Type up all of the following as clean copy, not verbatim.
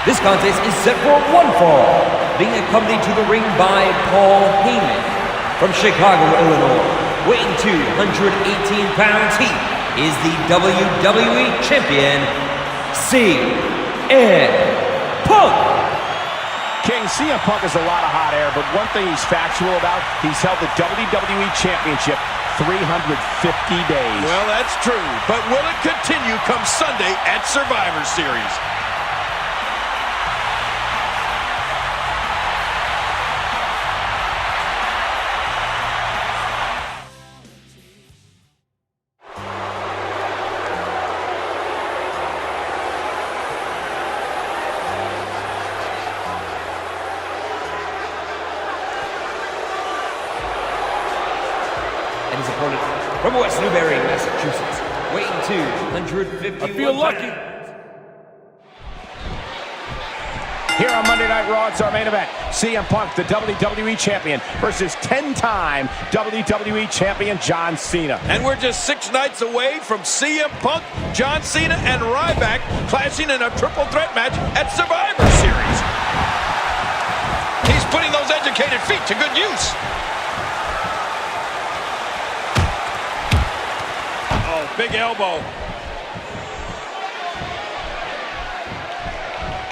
This contest is set for one fall, being accompanied to the ring by Paul Heyman. From Chicago, Illinois, weighing 218 pounds, he is the WWE Champion, CM Punk. King, CM Punk is a lot of hot air, but one thing he's factual about, he's held the WWE Championship 350 days. Well, that's true, but will it continue come Sunday at Survivor Series? And his opponent from West Newbury, Massachusetts, weighing 250. I feel lucky. Here on Monday Night Raw, it's our main event. CM Punk, the WWE Champion, versus 10-time WWE Champion John Cena. And we're just 6 nights away from CM Punk, John Cena, and Ryback clashing in a triple threat match at Survivor Series. He's putting those educated feet to good use. Big elbow.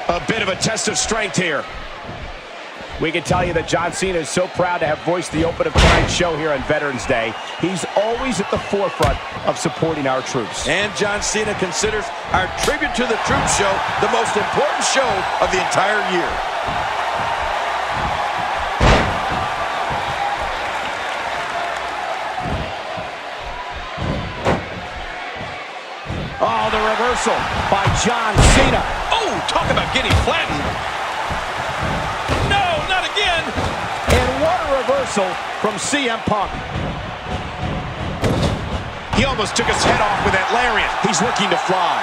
A bit of a test of strength here. We can tell you that John Cena is so proud to have voiced the open of tonight's show here on Veterans Day. He's always at the forefront of supporting our troops. And John Cena considers our Tribute to the Troops show the most important show of the entire year. Oh, the reversal by John Cena. Oh, talk about getting flattened. No, not again. And what a reversal from CM Punk. He almost took his head off with that lariat. He's looking to fly.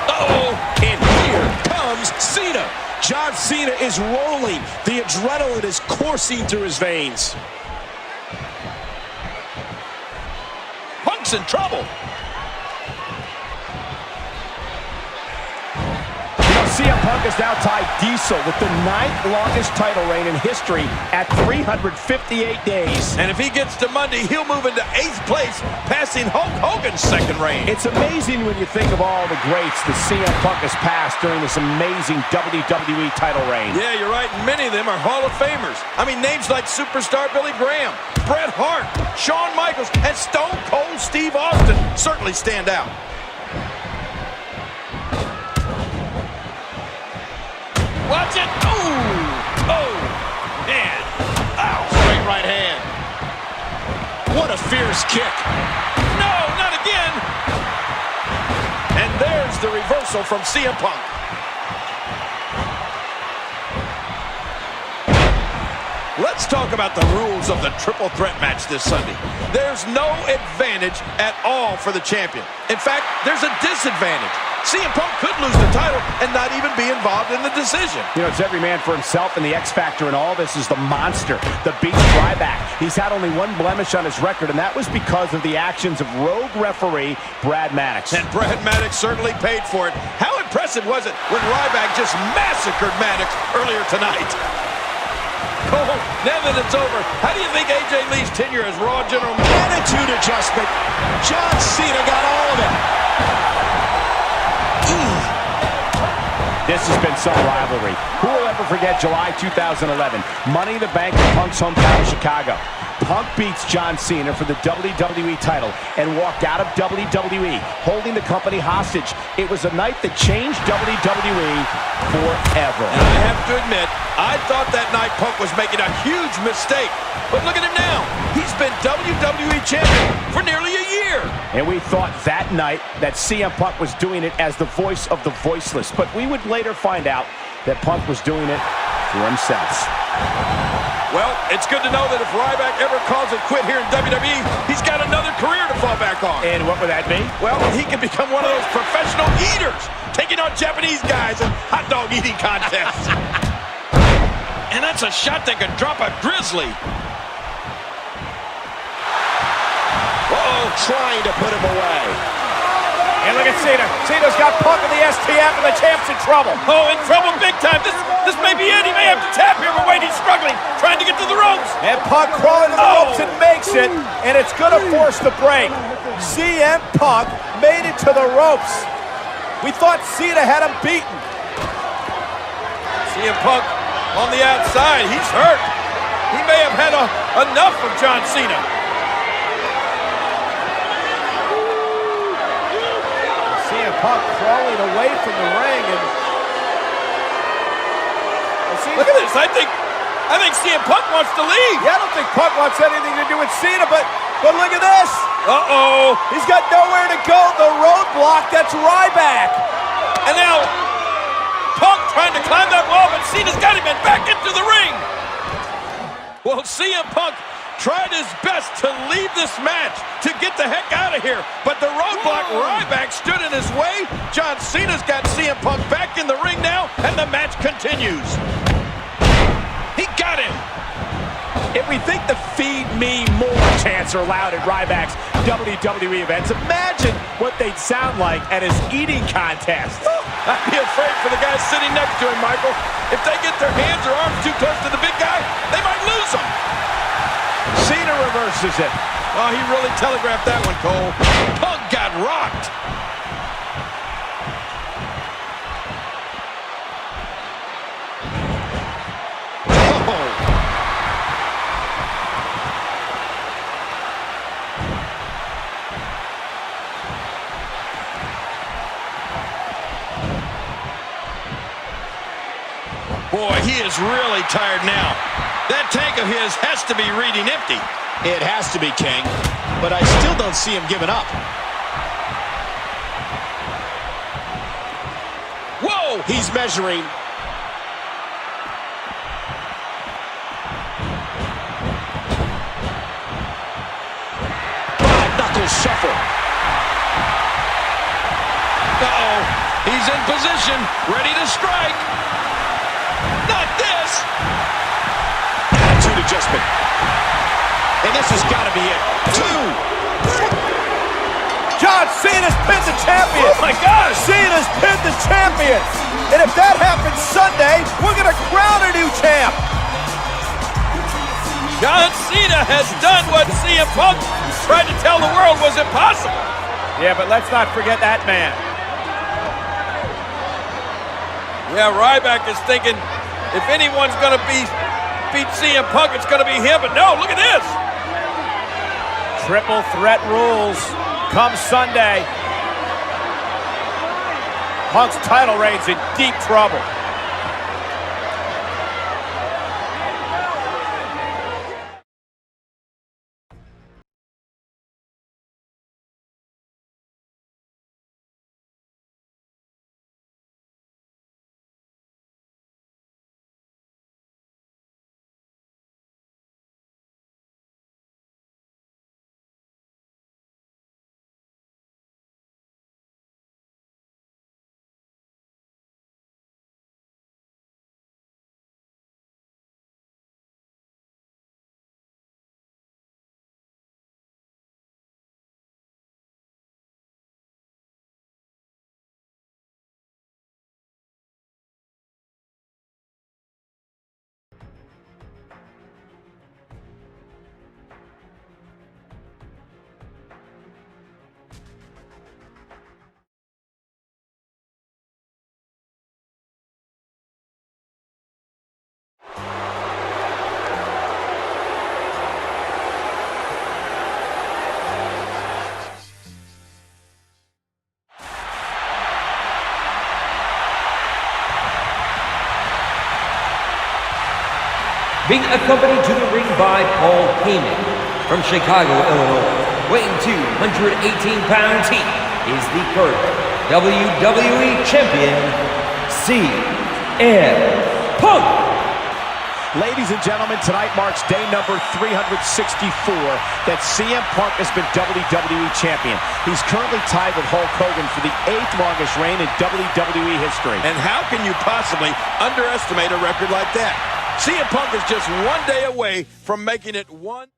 Uh-oh. And here comes Cena. John Cena is rolling. The adrenaline is coursing through his veins. Punk's in trouble. CM Punk is now tied Diesel with the 9th longest title reign in history at 358 days. And if he gets to Monday, he'll move into 8th place, passing Hulk Hogan's 2nd reign. It's amazing when you think of all the greats that CM Punk has passed during this amazing WWE title reign. Yeah, you're right. Many of them are Hall of Famers. I mean, names like Superstar Billy Graham, Bret Hart, Shawn Michaels, and Stone Cold Steve Austin certainly stand out. Watch it. Ooh. Oh, man. Ow. Straight right hand. What a fierce kick. No, not again. And there's the reversal from CM Punk. Let's talk about the rules of the triple threat match this Sunday. There's no advantage at all for the champion. In fact, there's a disadvantage. CM Punk could lose the title and not even be involved in the decision. You know, it's every man for himself, and the X factor in all this is the monster, the beast Ryback. He's had only one blemish on his record, and that was because of the actions of rogue referee Brad Maddox. And Brad Maddox certainly paid for it. How impressive was it when Ryback just massacred Maddox earlier tonight? Oh, now that it's over, how do you think AJ Lee's tenure as Raw General Manager? Attitude adjustment. John Cena got all of it. This has been some rivalry. Who will ever forget July 2011? Money in the Bank in Punk's hometown of Chicago. Punk beats John Cena for the WWE title and walked out of WWE, holding the company hostage. It was a night that changed WWE forever. And I have to admit, I thought that night Punk was making a huge mistake. But look at him now. He's been WWE Champion for nearly a year. And we thought that night that CM Punk was doing it as the voice of the voiceless. But we would later find out that Punk was doing it for himself. Well, it's good to know that if Ryback ever calls it quit here in WWE, he's got another career to fall back on. And what would that be? Well, he can become one of those professional eaters, taking on Japanese guys in hot dog eating contests. And that's a shot that could drop a grizzly. Uh-oh, trying to put him away. And look at Cena. Cena's got Punk in the STF, and the champ's in trouble. Oh, in trouble big time. This may be it. He may have to tap here, but wait, he's struggling, trying to get to the ropes. And Punk crawling to the ropes and makes it, and it's going to force the break. CM Punk made it to the ropes. We thought Cena had him beaten. CM Punk on the outside. He's hurt. He may have had enough of John Cena. CM Punk crawling away from the ring, and look at this. I think CM Punk wants to leave. Yeah, I don't think Punk wants anything to do with Cena, but look at this. Uh-oh. He's got nowhere to go. The roadblock, that's Ryback. And now Punk trying to climb that wall, but Cena's got him back into the ring. Well, CM Punk tried his best to leave this match, to get the heck out of here, but the roadblock Ryback stood in his way. John Cena's got CM Punk back in the ring now, and the match continues. He got him. If we think the Feed Me More chants are loud at Ryback's WWE events, imagine what they'd sound like at his eating contest. I'd be afraid for the guys sitting next to him, Michael. If they get their hands or arms too close to the big guy, they might lose him. Cena reverses it. Oh, he really telegraphed that one, Cole. Punk got rocked. Boy, he is really tired now. That tank of his has to be reading empty. It has to be, King, but I still don't see him giving up. Whoa! He's measuring. Knuckle shuffle. Uh-oh. He's in position, ready to strike. Not this! Attitude adjustment. And this has got to be it. 2. John Cena's pinned the champion. Oh, my gosh. Cena's pinned the champion. And if that happens Sunday, we're going to crown a new champ. John Cena has done what CM Punk tried to tell the world was impossible. Yeah, but let's not forget that man. Yeah, Ryback is thinking if anyone's going to beat CM Punk, it's going to be him. But no, look at this. Triple threat rules come Sunday. Punk's title reign's in deep trouble. Being accompanied to the ring by Paul Heyman from Chicago, Illinois, weighing 218 pounds, he is the current WWE Champion, CM Punk. Ladies and gentlemen, tonight marks day number 364 that CM Punk has been WWE Champion. He's currently tied with Hulk Hogan for the 8th longest reign in WWE history. And how can you possibly underestimate a record like that? CM Punk is just one day away from making it one.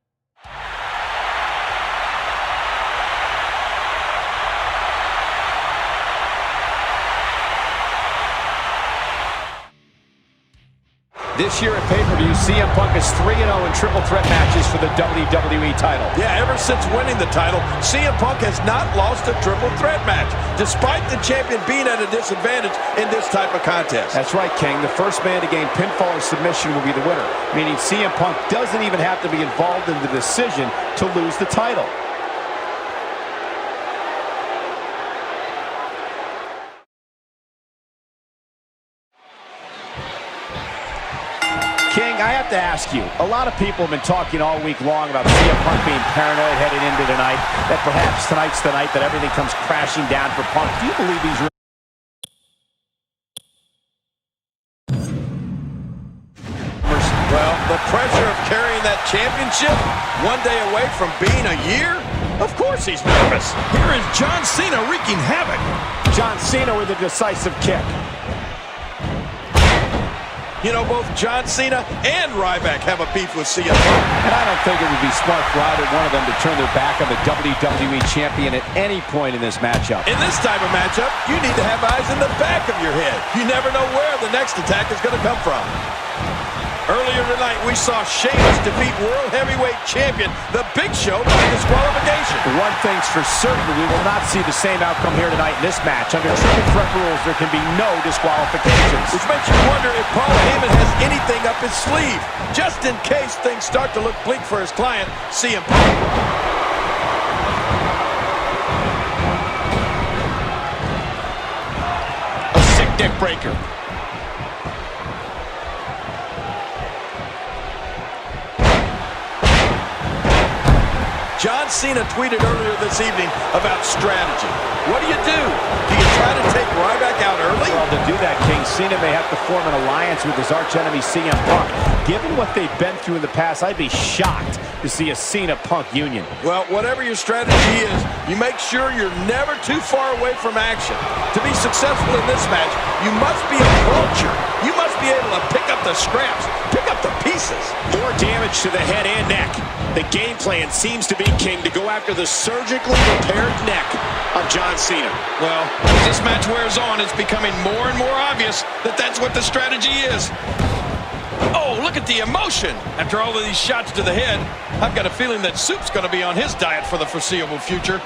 This year at pay-per-view, CM Punk is 3-0 in triple threat matches for the WWE title. Yeah, ever since winning the title, CM Punk has not lost a triple threat match, despite the champion being at a disadvantage in this type of contest. That's right, King. The first man to gain pinfall or submission will be the winner, meaning CM Punk doesn't even have to be involved in the decision to lose the title. King, I have to ask you, a lot of people have been talking all week long about CM Punk being paranoid heading into tonight, that perhaps tonight's the night that everything comes crashing down for Punk. Do you believe these rumors? Well, the pressure of carrying that championship one day away from being a year? Of course he's nervous. Here is John Cena wreaking havoc. John Cena with a decisive kick. You know, both John Cena and Ryback have a beef with CM Punk. And I don't think it would be smart for either one of them to turn their back on the WWE champion at any point in this matchup. In this type of matchup, you need to have eyes in the back of your head. You never know where the next attack is going to come from. Earlier tonight, we saw Sheamus defeat World Heavyweight Champion The Big Show by disqualification. One thing's for certain, we will not see the same outcome here tonight in this match. Under triple threat rules, there can be no disqualifications. Which makes you wonder if Paul Heyman has anything up his sleeve, just in case things start to look bleak for his client, CM Punk. A sick neck breaker. John Cena tweeted earlier this evening about strategy. What do? Do you try to take Ryback out early? Well, to do that, King, Cena may have to form an alliance with his archenemy CM Punk. Given what they've been through in the past, I'd be shocked to see a Cena-Punk union. Well, whatever your strategy is, you make sure you're never too far away from action. To be successful in this match, you must be a vulture. You must be able to pick up the scraps, pick up the pieces. More damage to the head and neck. The game plan seems to be, King, to go after the surgically repaired neck of John Cena. Well, as this match wears on, it's becoming more and more obvious that that's what the strategy is. Oh, look at the emotion. After all of these shots to the head, I've got a feeling that Soup's going to be on his diet for the foreseeable future.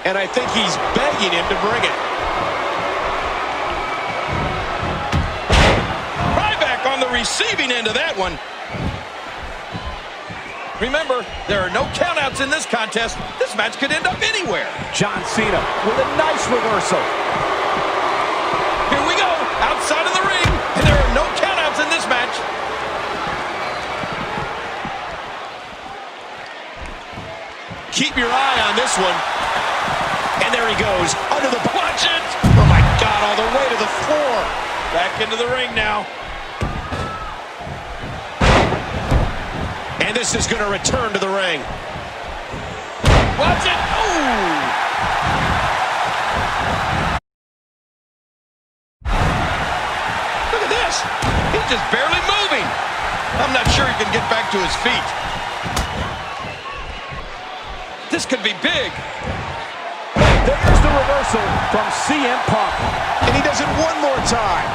And I think he's begging him to bring it. Ryback on the receiving end of that one. Remember, there are no countouts in this contest. This match could end up anywhere. John Cena with a nice reversal. Here we go, outside of the ring, and there are no countouts in this match. Keep your eye on this one. And there he goes, under the... Watch it! Oh, my God, all the way to the floor. Back into the ring now. And this is going to return to the ring. Watch it! Ooh! Look at this! He's just barely moving. I'm not sure he can get back to his feet. This could be big. There's the reversal from CM Punk. And he does it one more time.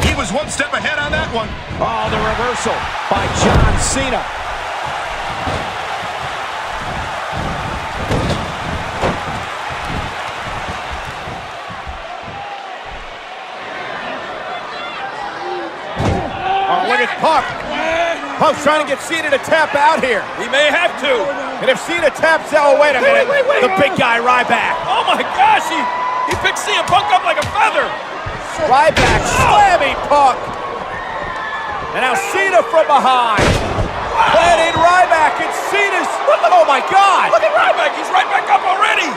He was one step ahead on that one. Oh, the reversal by John Cena. Oh, look at Punk. Punk's trying to get Cena to tap out here. He may have to. And if Cena taps out, wait a minute. Wait. The big guy, Ryback. Oh my gosh, he picked CM Punk up like a feather. Ryback slamming Punk. And now Cena from behind. Planting Ryback and Cena's. Oh my God. Look at Ryback, he's right back up already.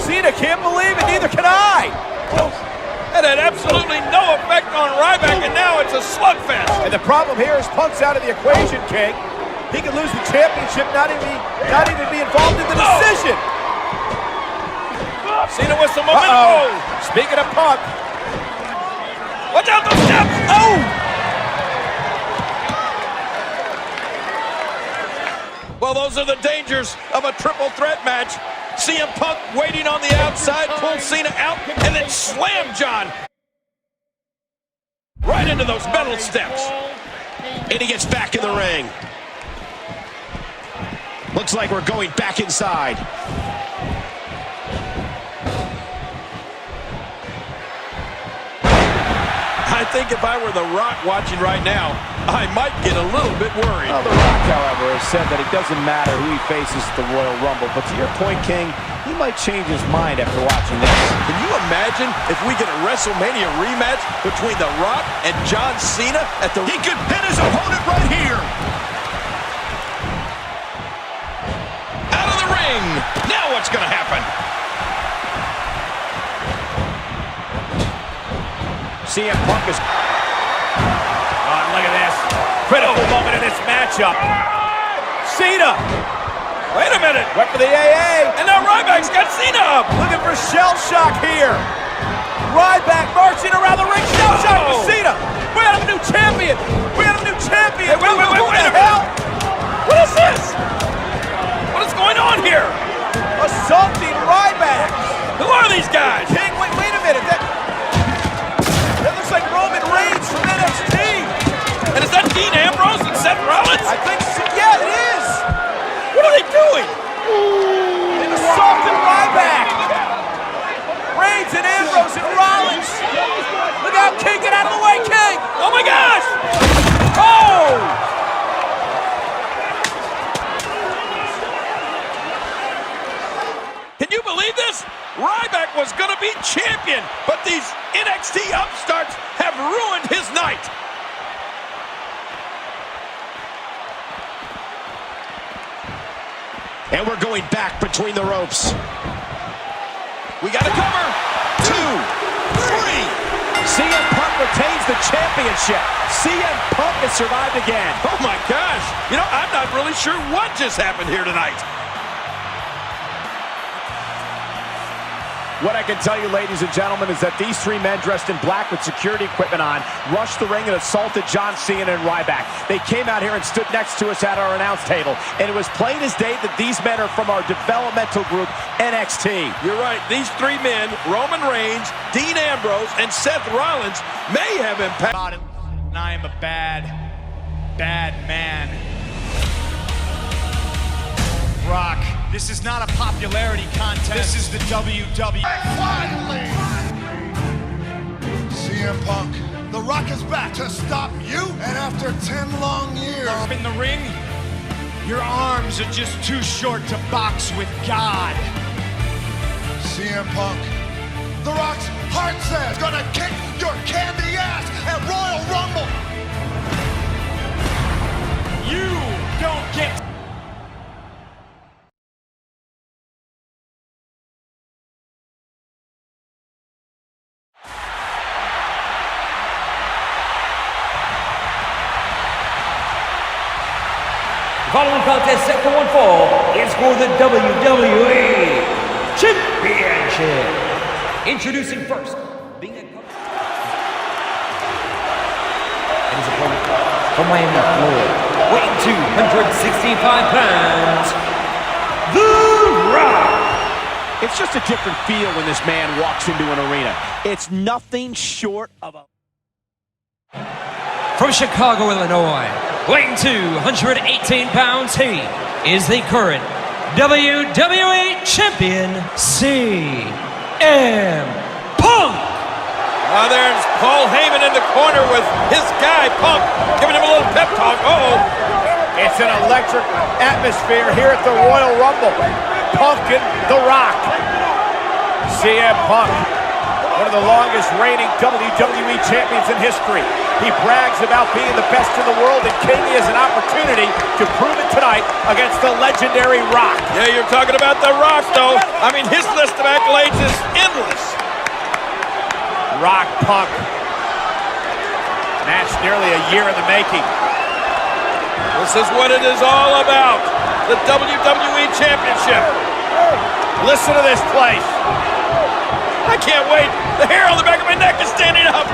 Cena can't believe it, neither can I. That had absolutely no effect on Ryback, and now it's a slugfest. And the problem here is Punk's out of the equation, King. He could lose the championship, not even be involved in the decision. Cena with some momentum. Speaking of Punk. Watch out, those steps. Oh! Well, those are the dangers of a triple threat match. CM Punk waiting on the outside, pull Cena out, and then slam John right into those metal steps. And he gets back in the ring. Looks like we're going back inside. I think if I were The Rock watching right now, I might get a little bit worried. Well, The Rock, however, has said that it doesn't matter who he faces at the Royal Rumble. But to your point, King, he might change his mind after watching this. Can you imagine if we get a WrestleMania rematch between The Rock and John Cena at the... He could pin his opponent right here. Out of the ring. Now what's going to happen? CM Punk is... Oh, look at this. Critical moment in this matchup. Cena. Wait a minute. Went for the AA. And now Ryback's got Cena up. Looking for shell shock here. Ryback marching around the ring. Shell shock to Cena. We have a new champion. We have a new champion. Hey, wait a minute. What is this? What is going on here? Assaulting Ryback. Who are these guys? King, wait a minute. That looks like Roman Reigns from NXT. And is that Dean Ambrose and Seth Rollins? I think so. Yeah, it is. What are they doing? They assaulted Ryback. Reigns and Ambrose and Rollins. Look out, King. Get out of the way, King. Oh, my gosh. Oh! Can you believe this? Ryback was going to be champion, but these NXT upstarts have ruined his night. And we're going back between the ropes. We got to cover. 2, 3. CM Punk retains the championship. CM Punk has survived again. Oh, my gosh. You know, I'm not really sure what just happened here tonight. What I can tell you, ladies and gentlemen, is that these three men dressed in black with security equipment on rushed the ring and assaulted John Cena and Ryback. They came out here and stood next to us at our announce table, and it was plain as day that these men are from our developmental group, NXT. You're right. These three men, Roman Reigns, Dean Ambrose, and Seth Rollins, may have impacted. And I am a bad man. Rock, this is not a popularity contest. This is the WWE. Finally! CM Punk, The Rock is back to stop you, and after 10 long years. In the ring, your arms are just too short to box with God. CM Punk, The Rock's heart says, gonna kick your candy ass at Royal Rumble. You don't get... Following contest set for one fall is for the WWE Championship. Introducing first, being and his opponent from Miami, Florida, weighing 265 pounds, The Rock. It's just a different feel when this man walks into an arena. It's nothing short of a... From Chicago, Illinois, weighing 218 pounds, he is the current WWE Champion, CM Punk. There's Paul Heyman in the corner with his guy, Punk, giving him a little pep talk. It's an electric atmosphere here at the Royal Rumble. Punk and The Rock. CM Punk, one of the longest reigning WWE champions in history. He brags about being the best in the world, and King has an opportunity to prove it tonight against the legendary Rock. Yeah, you're talking about The Rock, though. I mean, his list of accolades is endless. Rock Punk. Match nearly a year in the making. This is what it is all about. The WWE Championship. Listen to this place. I can't wait. The hair on the back of my neck is standing up.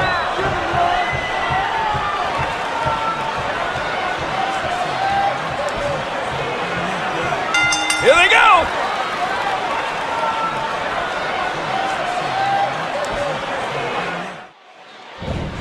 Here they go.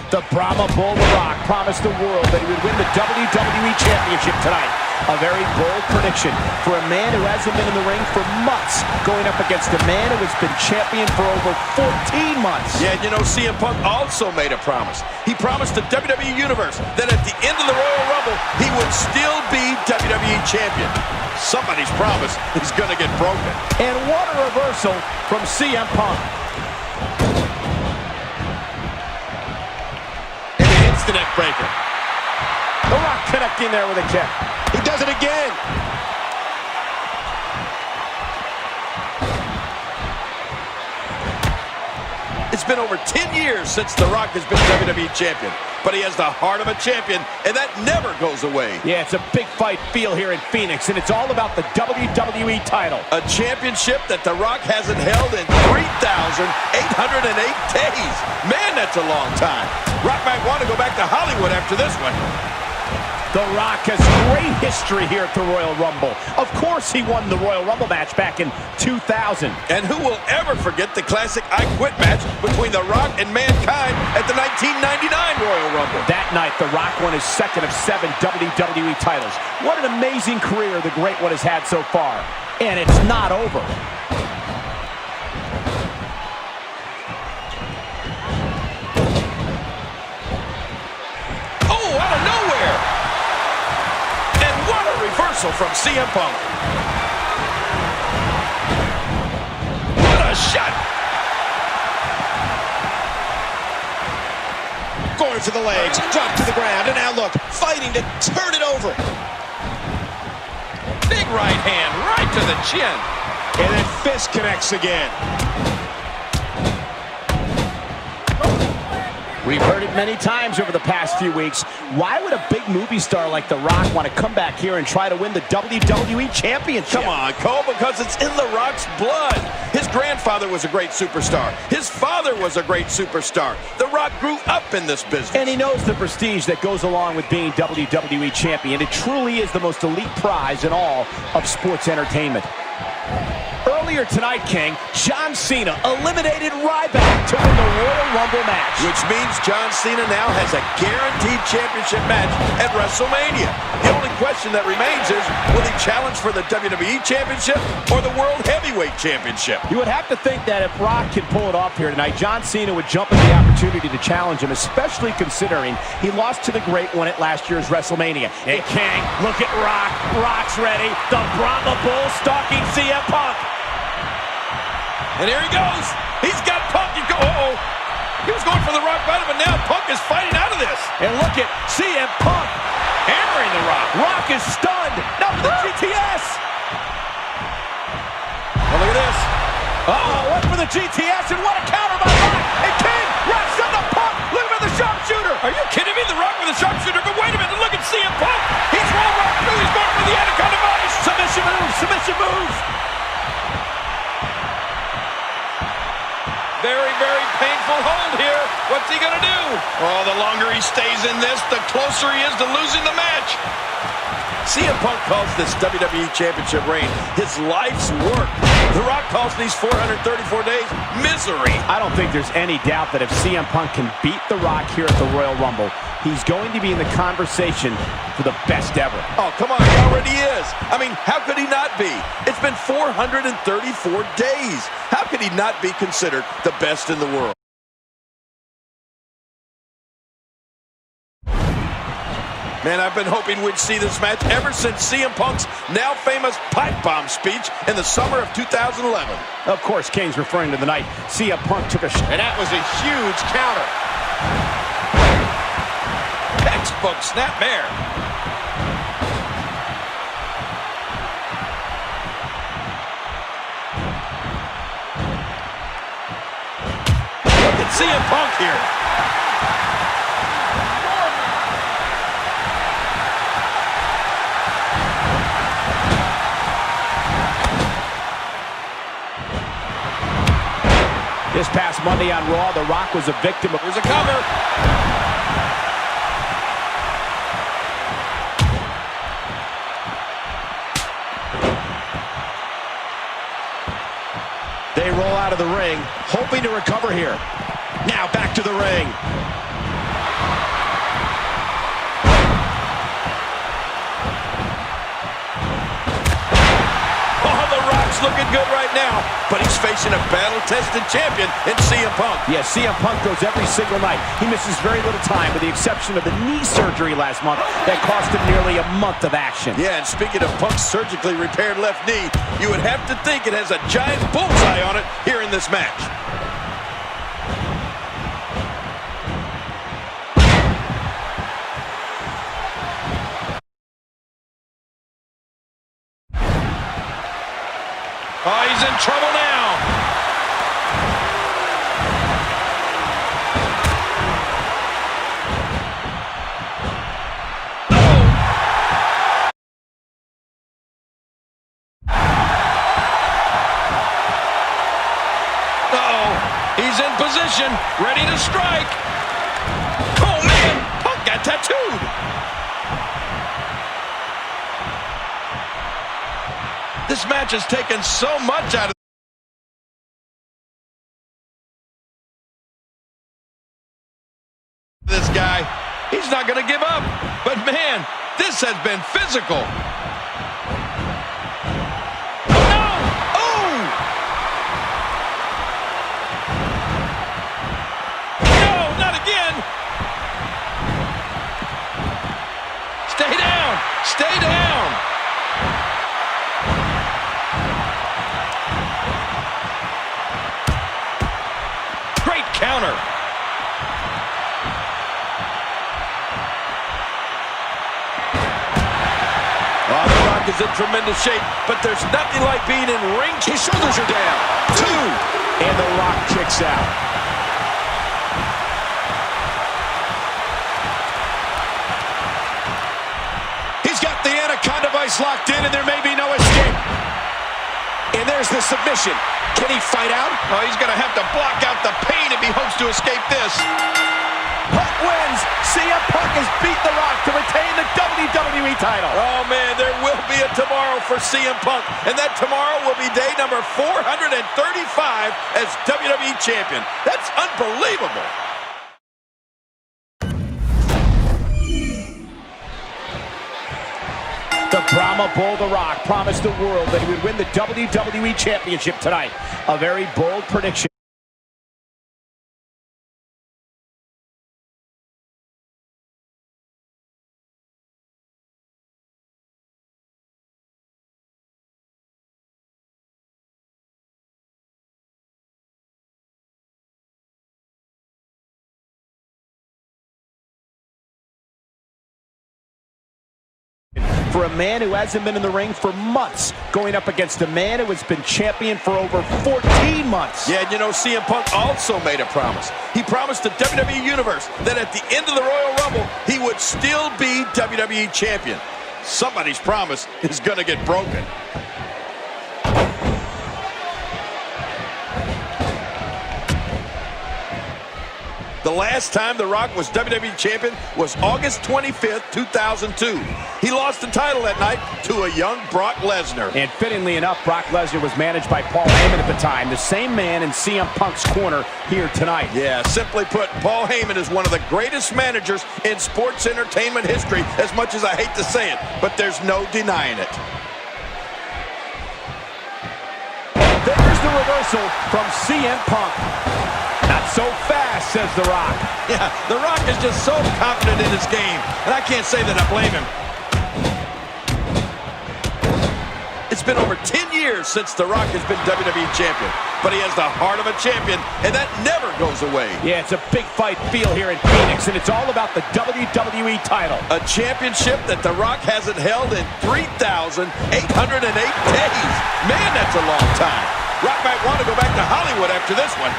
The Brahma Bull The Rock promised the world that he would win the WWE Championship tonight. A very bold prediction for a man who hasn't been in the ring for months, going up against a man who has been champion for over 14 months. Yeah, you know, CM Punk also made a promise. He promised the WWE Universe that at the end of the Royal Rumble, he would still be WWE Champion. Somebody's promise is going to get broken. And what a reversal from CM Punk. The neck breaker. The Rock connecting there with a kick. He does it again. It's been over 10 years since The Rock has been WWE Champion, but he has the heart of a champion, and that never goes away. Yeah, it's a big fight feel here in Phoenix, and it's all about the WWE title. A championship that The Rock hasn't held in 3,808 days. Man, that's a long time. Rock might want to go back to Hollywood after this one. The Rock has great history here at the Royal Rumble. Of course he won the Royal Rumble match back in 2000. And who will ever forget the classic I Quit match between The Rock and Mankind at the 1999 Royal Rumble? That night, The Rock won his second of 7 WWE titles. What an amazing career the Great One has had so far. And it's not over. From CM Punk. What a shot! Going for the legs, drop to the ground, and now look, fighting to turn it over. Big right hand, right to the chin. And then fist connects again. We've heard it many times over the past few weeks. Why would a big movie star like The Rock want to come back here and try to win the WWE Championship? Come on, Cole, because it's in The Rock's blood. His grandfather was a great superstar. His father was a great superstar. The Rock grew up in this business. And he knows the prestige that goes along with being WWE Champion. It truly is the most elite prize in all of sports entertainment. Earlier tonight, King, John Cena eliminated Ryback to win the Royal Rumble match. Which means John Cena now has a guaranteed championship match at WrestleMania. The only question that remains is, will he challenge for the WWE Championship or the World Heavyweight Championship? You would have to think that if Rock can pull it off here tonight, John Cena would jump at the opportunity to challenge him, especially considering he lost to the Great One at last year's WrestleMania. Hey, King, look at Rock. Rock's ready. The Brahma Bull stalking CM Punk. And here he goes. He's got Punk. Uh-oh. He was going for the rock bottom, but now Punk is fighting out of this. And look at CM Punk hammering the Rock. Rock is stunned. Now for the GTS. Oh, look at this. Uh-oh, went for the GTS, and what a counter by Rock. And King, Rock sent the Punk. Look at the sharpshooter. Are you kidding me? The Rock with a sharpshooter. But wait a minute. Look at CM Punk. He's rolling right through. He's going for the Anaconda Vice. Submission moves. Submission moves. Very, very painful hold here. What's he going to do? Oh, the longer he stays in this, the closer he is to losing the match. CM Punk calls this WWE Championship reign his life's work. The Rock calls these 434 days misery. I don't think there's any doubt that if CM Punk can beat The Rock here at the Royal Rumble, he's going to be in the conversation for the best ever. Oh, come on, he already is. I mean, how could he not be? It's been 434 days. How could he not be considered the best in the world? Man, I've been hoping we'd see this match ever since CM Punk's now famous pipe bomb speech in the summer of 2011. Of course, King's referring to the night CM Punk took a shot. And that was a huge counter. Textbook snapmare. Look at CM Punk here. This past Monday on Raw, The Rock was a victim of... Here's a cover. They roll out of the ring, hoping to recover here. Now back to the ring. Looking good right now, but he's facing a battle-tested champion in CM Punk. Yeah, CM Punk goes every single night. He misses very little time, with the exception of the knee surgery last month that cost him nearly a month of action. Yeah, and speaking of Punk's surgically repaired left knee, you would have to think it has a giant bullseye on it here in this match. Oh, he's in trouble now. Uh-oh. He's in position, ready to strike. Oh, man, Punk got tattooed. This match has taken so much out of this guy. He's not going to give up. But, man, this has been physical. No! Oh! No, not again. Stay down. Stay down. Counter. Oh, The Rock is in tremendous shape, but there's nothing like being in ring. His shoulders are down. 2. And The Rock kicks out. He's got the Anaconda Vice locked in, and there may be no escape. And there's the submission. Can he fight out? Oh, he's going to have to block out the pain if he hopes to escape this. Punk wins. CM Punk has beat The Rock to retain the WWE title. Oh, man, there will be a tomorrow for CM Punk, and that tomorrow will be day number 435 as WWE Champion. That's unbelievable. The Brahma Bull, The Rock, promised the world that he would win the WWE Championship tonight. A very bold prediction. For a man who hasn't been in the ring for months, going up against a man who has been champion for over 14 months. Yeah, and you know, CM Punk also made a promise. He promised the WWE Universe that at the end of the Royal Rumble, he would still be WWE Champion. Somebody's promise is going to get broken. The last time The Rock was WWE Champion was August 25th, 2002. He lost the title that night to a young Brock Lesnar. And fittingly enough, Brock Lesnar was managed by Paul Heyman at the time, the same man in CM Punk's corner here tonight. Yeah, simply put, Paul Heyman is one of the greatest managers in sports entertainment history, as much as I hate to say it, but there's no denying it. There's the reversal from CM Punk. Not so fast, says The Rock. Yeah, The Rock is just so confident in his game, and I can't say that I blame him. It's been over 10 years since The Rock has been WWE Champion, but he has the heart of a champion, and that never goes away. Yeah, it's a big fight feel here in Phoenix, and it's all about the WWE title. A championship that The Rock hasn't held in 3,808 days. Man, that's a long time. Rock might want to go back to Hollywood after this one.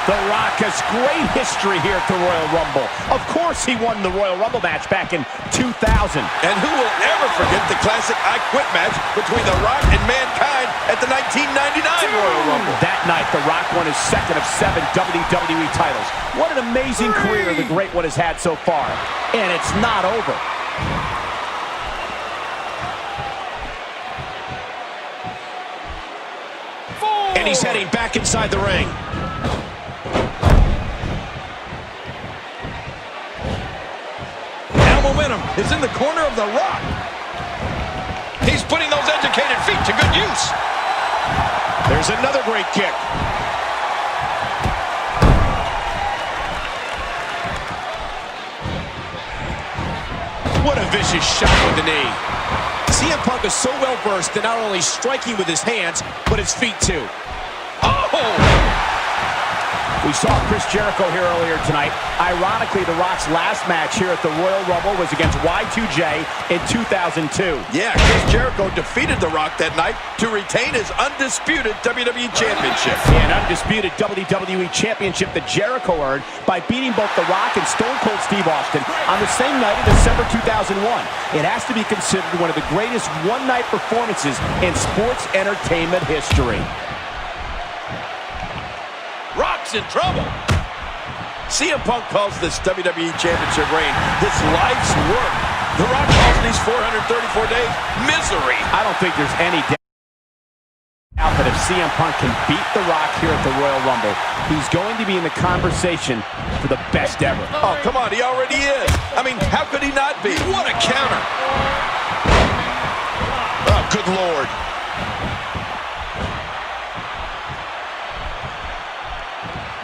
The Rock has great history here at the Royal Rumble. Of course he won the Royal Rumble match back in 2000. And who will ever forget the classic I Quit match between The Rock and Mankind at the 1999 Royal Rumble. That night, The Rock won his second of 7 WWE titles. What an amazing career the Great One has had so far. And it's not over. And he's heading back inside the ring. Now momentum is in the corner of The Rock. He's putting those educated feet to good use. There's another great kick. What a vicious shot with the knee. CM Punk is so well versed in not only striking with his hands, but his feet too. Oh! We saw Chris Jericho here earlier tonight. Ironically, The Rock's last match here at the Royal Rumble was against Y2J in 2002. Yeah, Chris Jericho defeated The Rock that night to retain his undisputed WWE Championship. Yeah, an undisputed WWE Championship that Jericho earned by beating both The Rock and Stone Cold Steve Austin on the same night in December 2001. It has to be considered one of the greatest one-night performances in sports entertainment history. Rock's in trouble. CM Punk calls this WWE Championship reign his life's work. The Rock calls these 434 days misery. I don't think there's any doubt that if CM Punk can beat The Rock here at the Royal Rumble, he's going to be in the conversation for the best ever. Oh, come on, he already is. I mean, how could he not be? What a counter. Oh, good Lord.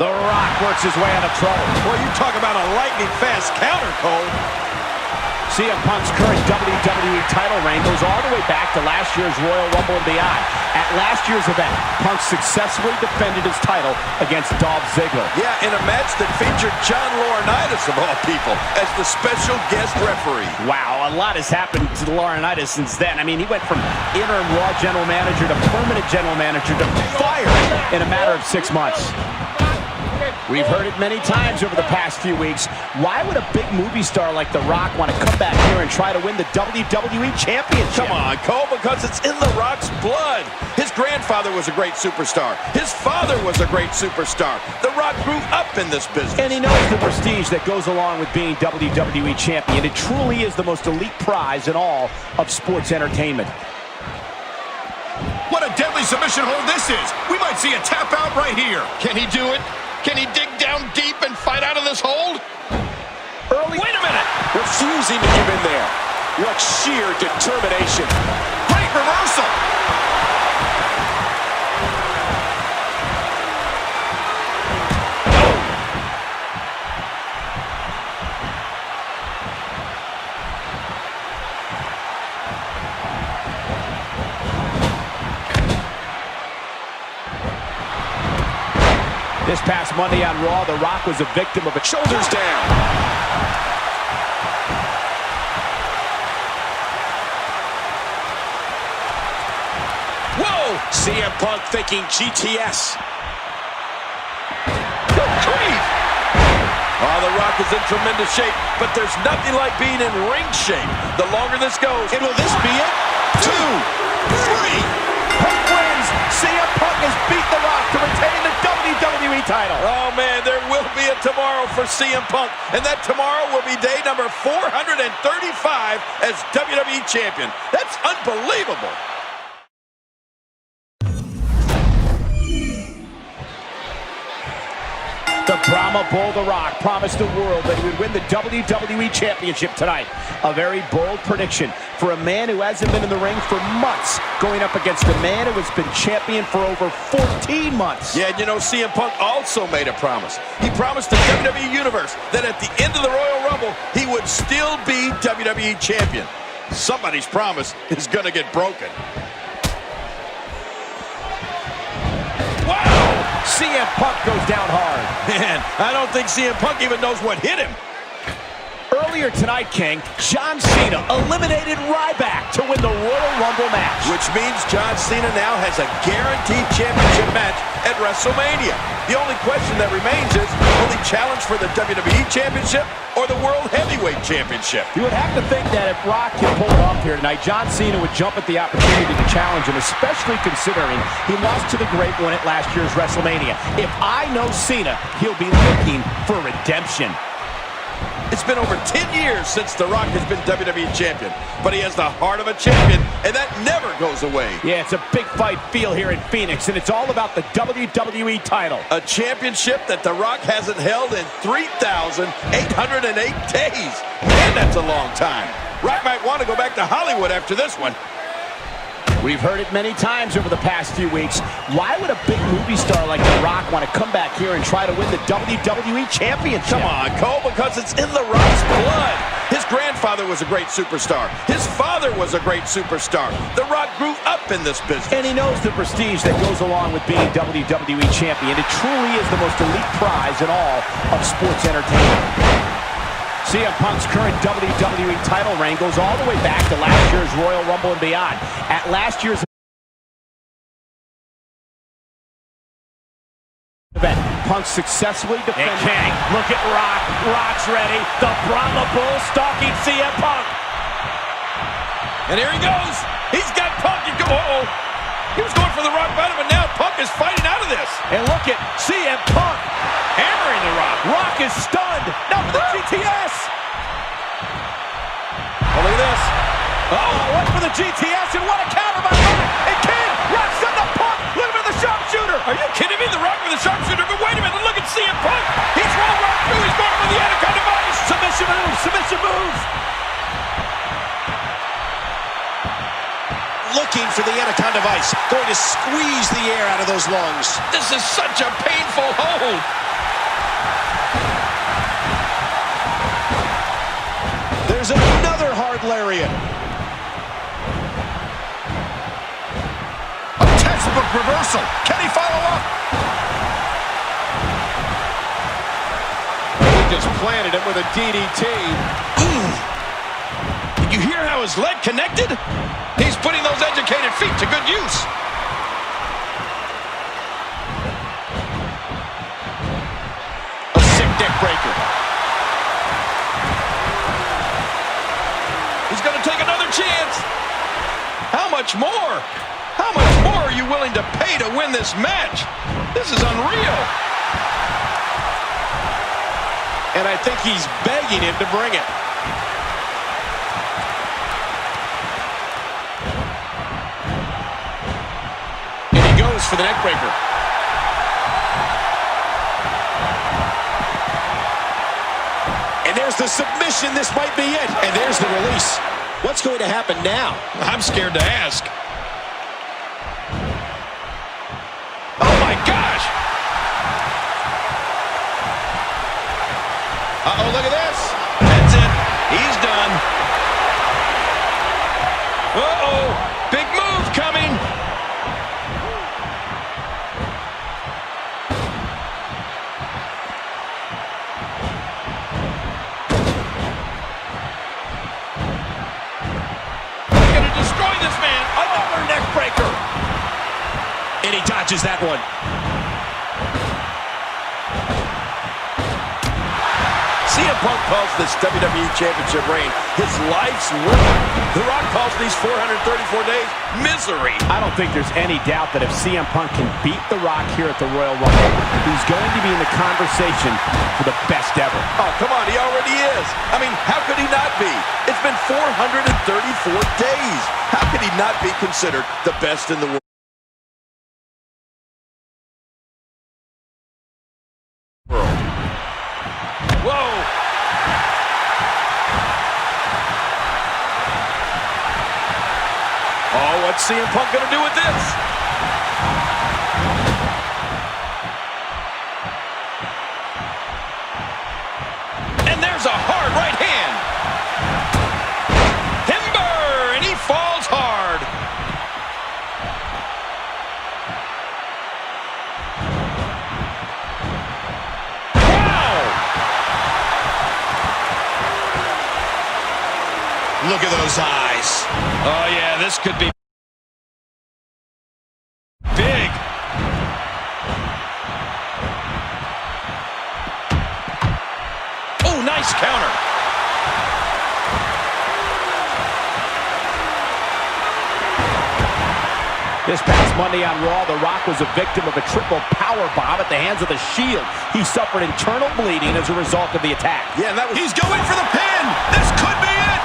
The Rock works his way out of trouble. Well, you talk about a lightning-fast counter, Cole. CM Punk's current WWE title reign goes all the way back to last year's Royal Rumble and beyond. At last year's event, Punk successfully defended his title against Dolph Ziggler. Yeah, in a match that featured John Laurinaitis, of all people, as the special guest referee. Wow, a lot has happened to Laurinaitis since then. I mean, he went from interim Raw general manager to permanent general manager to fired in a matter of 6 months. We've heard it many times over the past few weeks. Why would a big movie star like The Rock want to come back here and try to win the WWE Championship? Come on, Cole, because it's in The Rock's blood. His grandfather was a great superstar. His father was a great superstar. The Rock grew up in this business. And he knows the prestige that goes along with being WWE Champion. It truly is the most elite prize in all of sports entertainment. What a deadly submission hold this is. We might see a tap out right here. Can he do it? Can he dig down deep and fight out of this hold? Wait a minute. Refusing to give in there. What sheer determination. Great reversal. This past Monday on Raw, The Rock was a victim of a Shoulders down. Whoa! CM Punk thinking GTS. Good grief! Oh, The Rock is in tremendous shape, but there's nothing like being in ring shape. The longer this goes... And will this be it? 2, 3. Punk wins. CM Punk has beat The Rock to retain the WWE title. Oh, man, there will be a tomorrow for CM Punk, and that tomorrow will be day number 435 as WWE Champion. That's unbelievable. The Brahma Bull, The Rock, promised the world that he would win the WWE Championship tonight. A very bold prediction for a man who hasn't been in the ring for months, going up against a man who has been champion for over 14 months. Yeah, you know, CM Punk also made a promise. He promised the WWE Universe that at the end of the Royal Rumble, he would still be WWE Champion. Somebody's promise is going to get broken. Wow! CM Punk goes down hard. Man, I don't think CM Punk even knows what hit him. Earlier tonight, King, John Cena eliminated Ryback to win the Royal Rumble match. Which means John Cena now has a guaranteed championship match at WrestleMania. The only question that remains is, will he challenge for the WWE Championship or the World Heavyweight Championship? You would have to think that if Rock can pull it off here tonight, John Cena would jump at the opportunity to challenge him, especially considering he lost to the Great One at last year's WrestleMania. If I know Cena, he'll be looking for redemption. It's been over 10 years since The Rock has been WWE Champion, but he has the heart of a champion, and that never goes away. Yeah, it's a big fight feel here in Phoenix, and it's all about the WWE title. A championship that The Rock hasn't held in 3,808 days. Man, that's a long time. Rock might want to go back to Hollywood after this one. We've heard it many times over the past few weeks. Why would a big movie star like The Rock want to come back here and try to win the WWE Championship? Come on, Cole, because it's in The Rock's blood. His grandfather was a great superstar. His father was a great superstar. The Rock grew up in this business. And he knows the prestige that goes along with being WWE Champion. It truly is the most elite prize in all of sports entertainment. CM Punk's current WWE title reign goes all the way back to last year's Royal Rumble and beyond. At last year's event, Punk successfully defended. Hey, King, look at Rock. Rock's ready. The Brahma Bull stalking CM Punk. And here he goes. He's got Punk. Uh-oh. He was going for the Rock bottom, but now Punk is fighting out of this. And look at CM Punk hammering the Rock. Rock is stunned. Now for the GTS. Oh, look at this. Oh, what for the GTS, and what a counter by Rock. And King, Rock sent the Punk. Look at the sharpshooter. Are you kidding me? The Rock with the sharpshooter. But wait a minute. Look at CM Punk. He's rolled right through. He's going for the Anaconda Vice. Submission moves. Submission moves. Looking for the Anaconda Vice. Going to squeeze the air out of those lungs. This is such a painful hold. There's another hard lariat. A textbook reversal. Can he follow up? He just planted him with a DDT. Did you hear how his leg connected? He's putting those educated feet to good use. A sick neck breaker. He's going to take another chance. How much more? How much more are you willing to pay to win this match? This is unreal. And I think he's begging him to bring it. For the neck breaker. And there's the submission. This might be it. And there's the release. What's going to happen now? I'm scared to ask. Oh my gosh. Uh-oh, look at this. That's it. He's done. Uh-oh. Big move coming. And he dodges that one. CM Punk calls this WWE Championship reign his life's work. The Rock calls these 434 days misery. I don't think there's any doubt that if CM Punk can beat The Rock here at the Royal Rumble, he's going to be in the conversation for the best ever. Oh, come on, he already is. I mean, how could he not be? It's been 434 days. How could he not be considered the best in the world? Whoa! Oh, what's CM Punk gonna do with this? And there's a hard right hand. Timber, and he falls hard. Look at those eyes. Oh, yeah, this could be big. Oh, nice counter. This past Monday on Raw, The Rock was a victim of a triple power bomb at the hands of the Shield. He suffered internal bleeding as a result of the attack. Yeah, and that was... He's going for the pin. This could be it.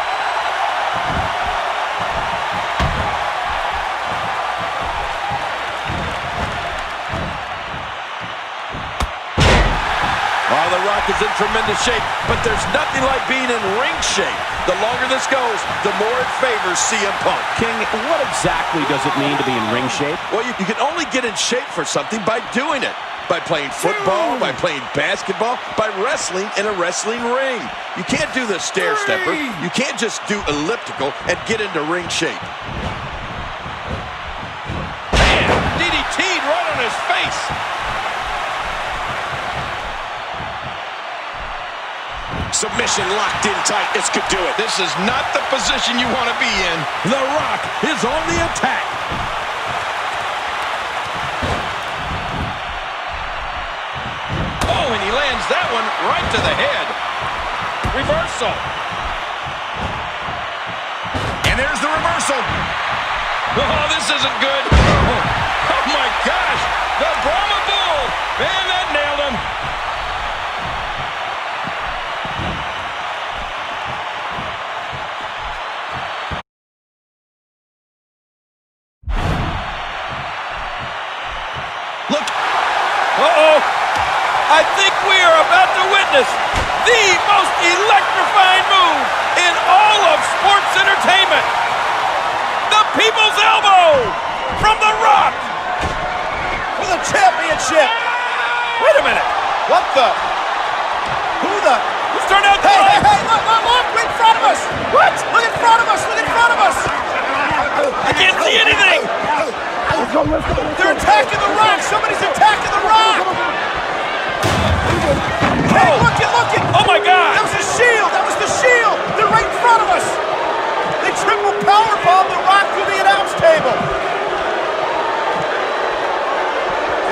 Oh, The Rock is in tremendous shape, but there's nothing like being in ring shape. The longer this goes, the more it favors CM Punk. King, what exactly does it mean to be in ring shape? Well, you can only get in shape for something by doing it. By playing football, by playing basketball, by wrestling in a wrestling ring. You can't do the stair stepper. You can't just do elliptical and get into ring shape. Man, DDT'd right on his face. Submission locked in tight. This could do it. This is not the position you want to be in. The Rock is on the attack. Oh, and he lands that one right to the head. Reversal. And there's the reversal. Oh, this isn't good. Oh my gosh. The Brahma Bull. Man, that nailed him. Look. Uh-oh. I think we are about to witness the most electrifying move in all of sports entertainment. The People's Elbow from The Rock for the championship. Wait a minute. What the? Who's turned out the light? Hey, look, in front of us. What? Look in front of us, I can't see anything. They're attacking The Rock. Somebody's attacking The Rock. Hey, look it. Oh, my God. That was the shield. They're right in front of us. They triple powerbombed The Rock through the announce table.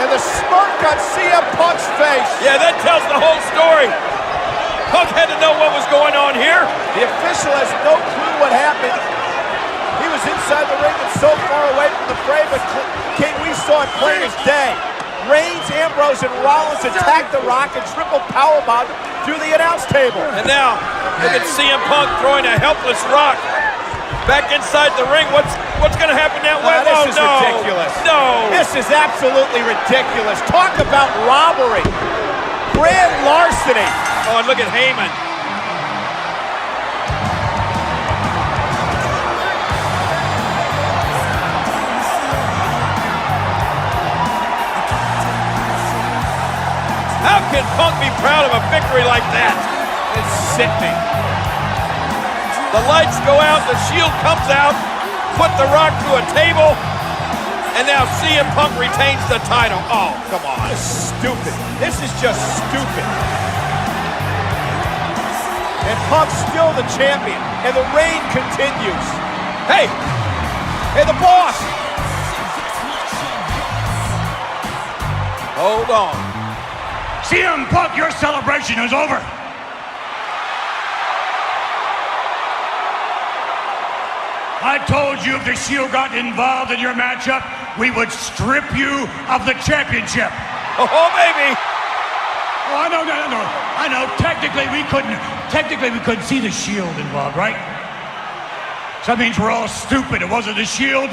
And the smirk on CM Punk's face. Yeah, that tells the whole story. Punk had to know what was going on here. The official has no clue what happened. He was inside the ring and so far away from the fray, but King, we saw it plain as day. Reigns, Ambrose, and Rollins attacked The Rock and triple powerbomb through the announce table. And now, look at CM Punk throwing a helpless Rock back inside the ring. What's going to happen now? This is ridiculous. No. This is absolutely ridiculous. Talk about robbery. Grand larceny. Oh, and look at Heyman. How can Punk be proud of a victory like that? It's sickening. The lights go out, the shield comes out, put The Rock through a table, and now CM Punk retains the title. Oh, come on. This is stupid. This is just stupid. And Punk's still the champion, and the reign continues. Hey, the boss. Hold on. CM Punk, your celebration is over. I told you if the Shield got involved in your matchup, we would strip you of the championship. Oh, baby. Oh, I know. Technically, we couldn't see the Shield involved, right? So that means we're all stupid. It wasn't the Shield.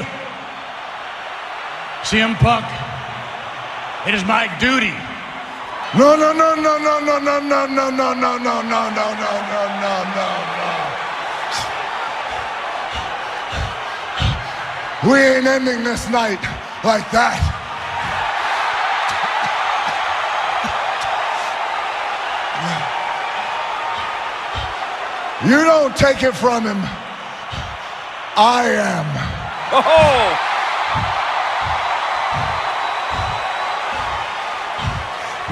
CM Punk, it is my duty. No. We ain't ending this night like that. You don't take it from him. I am. Oh!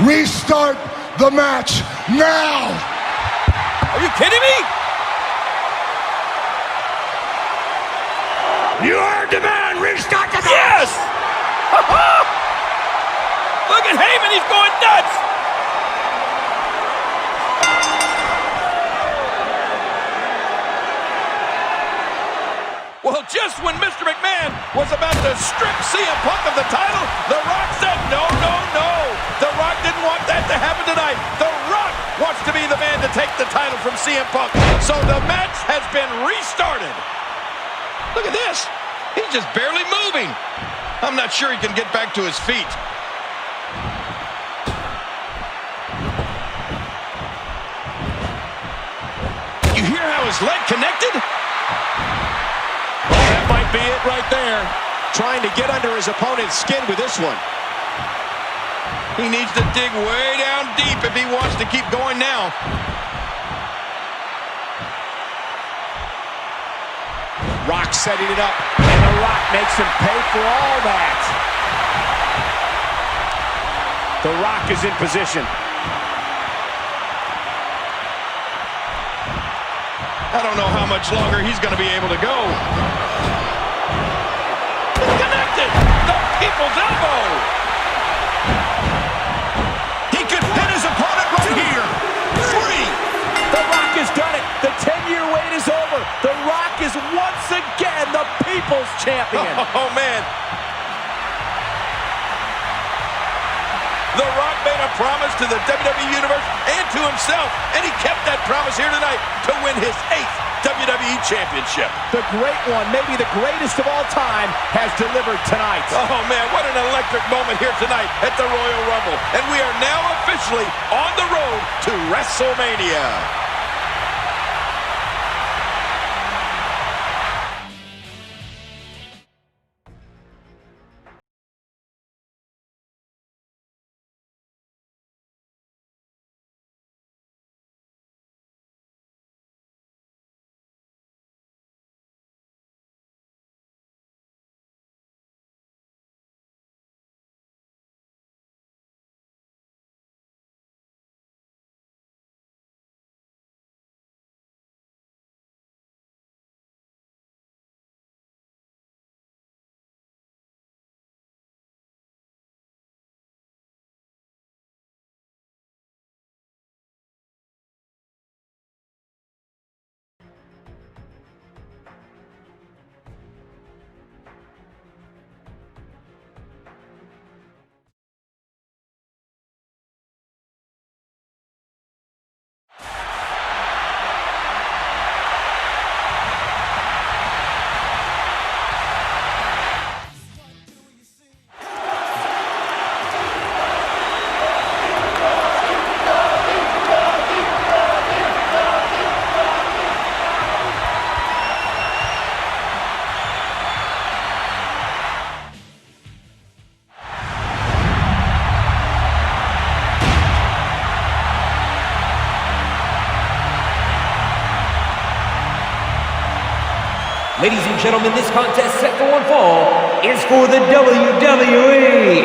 Restart the match now! Are you kidding me? You heard the man. Restart the match. Yes! Look at Heyman, he's going nuts! Well, just when Mr. McMahon was about to to strip CM Punk of the title. The Rock said no, no, no. The Rock didn't want that to happen tonight. The Rock wants to be the man to take the title from CM Punk. So the match has been restarted. Look at this. He's just barely moving. I'm not sure he can get back to his feet. You hear how his leg connected? Well, that might be it right there. Trying to get under his opponent's skin with this one. He needs to dig way down deep if he wants to keep going now. Rock setting it up, and The Rock makes him pay for all that. The Rock is in position. I don't know how much longer he's going to be able to go. It's connected! The people's elbow! He could pin his opponent right here. 3. The Rock has done it. The 10-year wait is over. The Rock is once again the people's champion. Oh, man. The Rock made a promise to the WWE Universe and to himself, and he kept that promise here tonight to win his 8th WWE Championship. The great one, maybe the greatest of all time, has delivered tonight. Oh, man, what an electric moment here tonight at the Royal Rumble. And we are now officially on the road to WrestleMania. Ladies and gentlemen, this contest set for one fall is for the WWE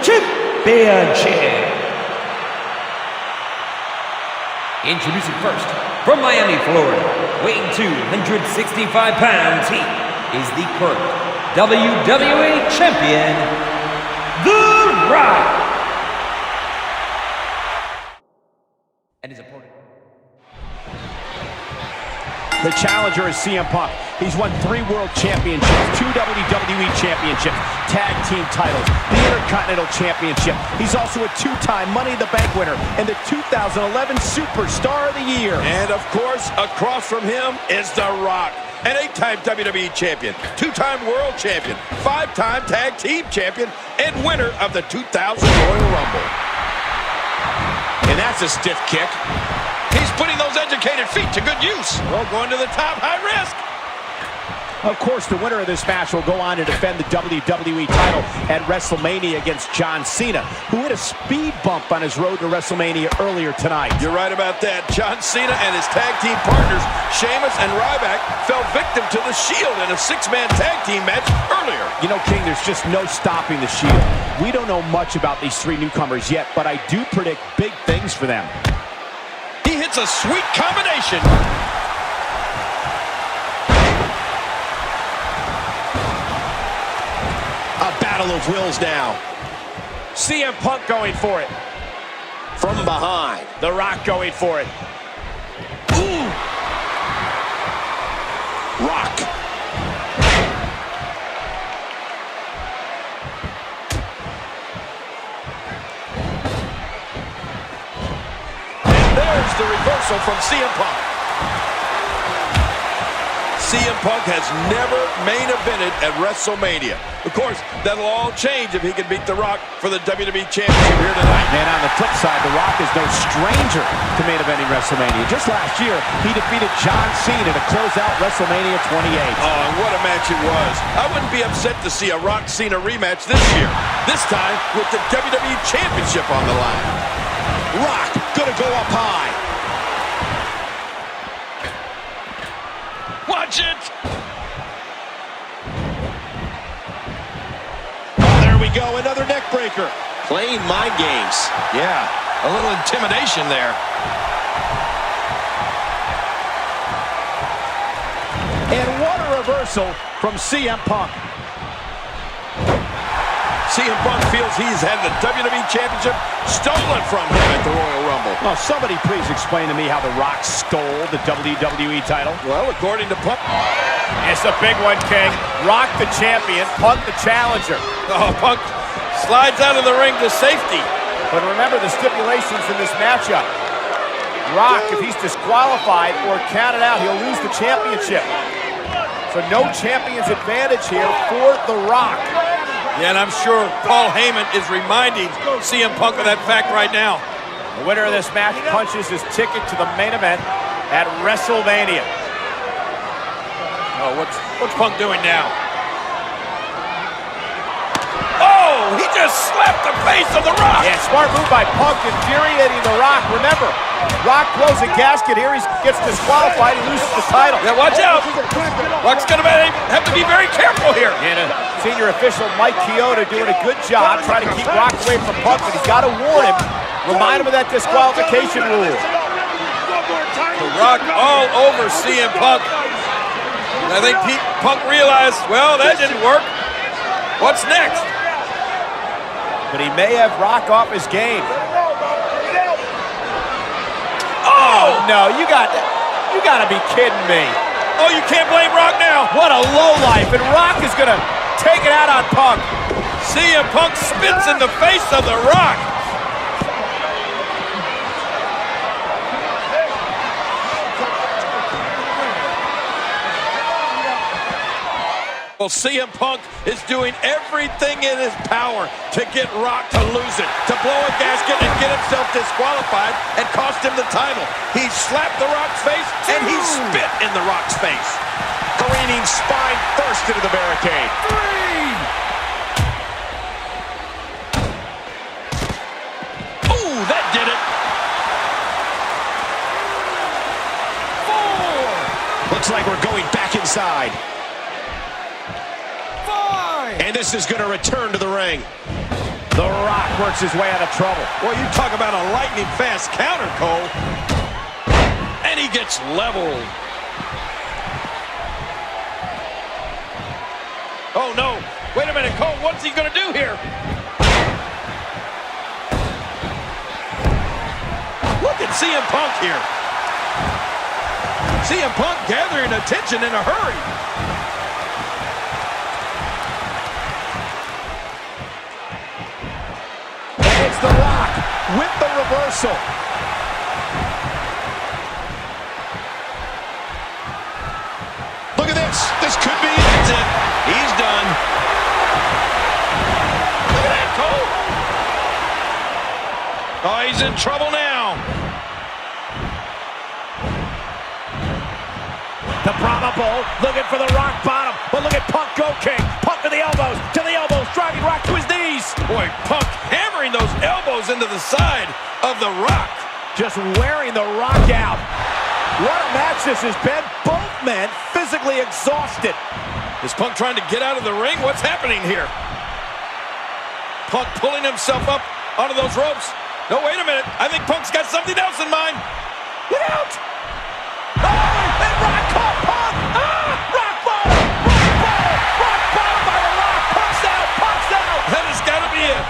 Championship. Introducing first, from Miami, Florida, weighing 265 pounds, he is the current WWE Champion, The Rock. And his opponent. The challenger is CM Punk. He's won 3 World Championships, 2 WWE Championships, Tag Team titles, the Intercontinental Championship. He's also a 2-time Money in the Bank winner and the 2011 Superstar of the Year. And of course, across from him is The Rock, an 8-time WWE Champion, 2-time World Champion, 5-time Tag Team Champion, and winner of the 2000 Royal Rumble. And that's a stiff kick. He's putting those educated feet to good use. Well, going to the top, high risk. Of course, the winner of this match will go on to defend the WWE title at WrestleMania against John Cena, who hit a speed bump on his road to WrestleMania earlier tonight. You're right about that. John Cena and his tag team partners, Sheamus and Ryback, fell victim to the Shield in a 6-man tag team match earlier. You know, King, there's just no stopping the Shield. We don't know much about these 3 newcomers yet, but I do predict big things for them. He hits a sweet combination. A battle of wills now. CM Punk going for it. From behind. The Rock going for it. Ooh. Rock. the reversal from CM Punk. CM Punk has never main evented at WrestleMania. Of course, that'll all change if he can beat The Rock for the WWE Championship here tonight. And on the flip side, The Rock is no stranger to main eventing WrestleMania. Just last year, he defeated John Cena to close out WrestleMania 28. Oh, and what a match it was. I wouldn't be upset to see a Rock Cena rematch this year. This time with the WWE Championship on the line. Rock gonna go up high. Watch it! There we go, another neck breaker. Playing mind games. Yeah, a little intimidation there. And what a reversal from CM Punk. CM Punk feels he's had the WWE Championship stolen from him at the Royal Rumble. Oh, somebody please explain to me how The Rock stole the WWE title. Well, according to Punk... It's a big one, King. Rock the champion, Punk the challenger. Oh, Punk slides out of the ring to safety. But remember the stipulations in this matchup. Rock, if he's disqualified or counted out, he'll lose the championship. So no champion's advantage here for The Rock. Yeah, and I'm sure Paul Heyman is reminding CM Punk of that fact right now. The winner of this match punches his ticket to the main event at WrestleMania. Oh, what's Punk doing now? Oh, he just slapped the face of The Rock. Yeah, smart move by Punk, infuriating The Rock. Remember, Rock blows a gasket here. He gets disqualified. He loses the title. Yeah, watch out. Rock's going to have to be very careful here. And senior official Mike Chioda doing a good job trying to keep Rock away from Punk, but he's got to warn him, remind him of that disqualification rule. The Rock all over CM Punk. And I think Punk realized, well, that didn't work. What's next? But he may have Rock off his game. Oh no, you got to be kidding me. Oh, you can't blame Rock now. What a lowlife, and Rock is going to take it out on Punk. CM Punk spits in the face of The Rock. Well, CM Punk is doing everything in his power to get Rock to lose it, to blow a gasket and get himself disqualified and cost him the title. He slapped The Rock's face and he spit in The Rock's face. Careening spine first into the barricade. 3. Ooh, that did it. 4. Looks like we're going back inside. And this is going to return to the ring. The Rock works his way out of trouble. Well, you talk about a lightning fast counter, Cole. And he gets leveled. Oh, no. Wait a minute, Cole. What's he going to do here? Look at CM Punk here. CM Punk gathering attention in a hurry. It's The Rock with the reversal. Look at this. This could be it. That's it. He's done. Look at that, Cole. Oh, he's in trouble now. The Brahma Bull looking for the rock bottom. But look at Punk go, King. Punk to the elbows, driving Rock to his knees. Boy, Punk hammering those elbows into the side of The Rock. Just wearing The Rock out. What a match this has been. Both men physically exhausted. Is Punk trying to get out of the ring? What's happening here? Punk pulling himself up onto those ropes. No, wait a minute. I think Punk's got something else in mind. Look out! Oh, and Rock caught Punk! Ah! Rock bottom! Rock bottom by The Rock! Punk's out! That has got to be it.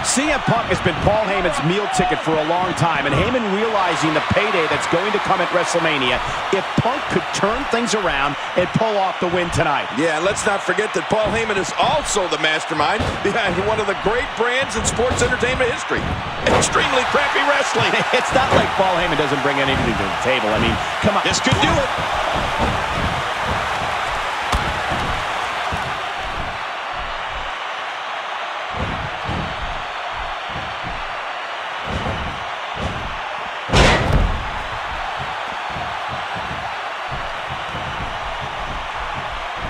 CM CM Punk has been Paul Heyman's meal ticket for a long time, and Heyman realizing the payday that's going to come at WrestleMania if Punk could turn things around and pull off the win tonight. Yeah, let's not forget that Paul Heyman is also the mastermind behind one of the great brands in sports entertainment history. Extremely crappy wrestling. It's not like Paul Heyman doesn't bring anything to the table. I mean, come on. This could do it.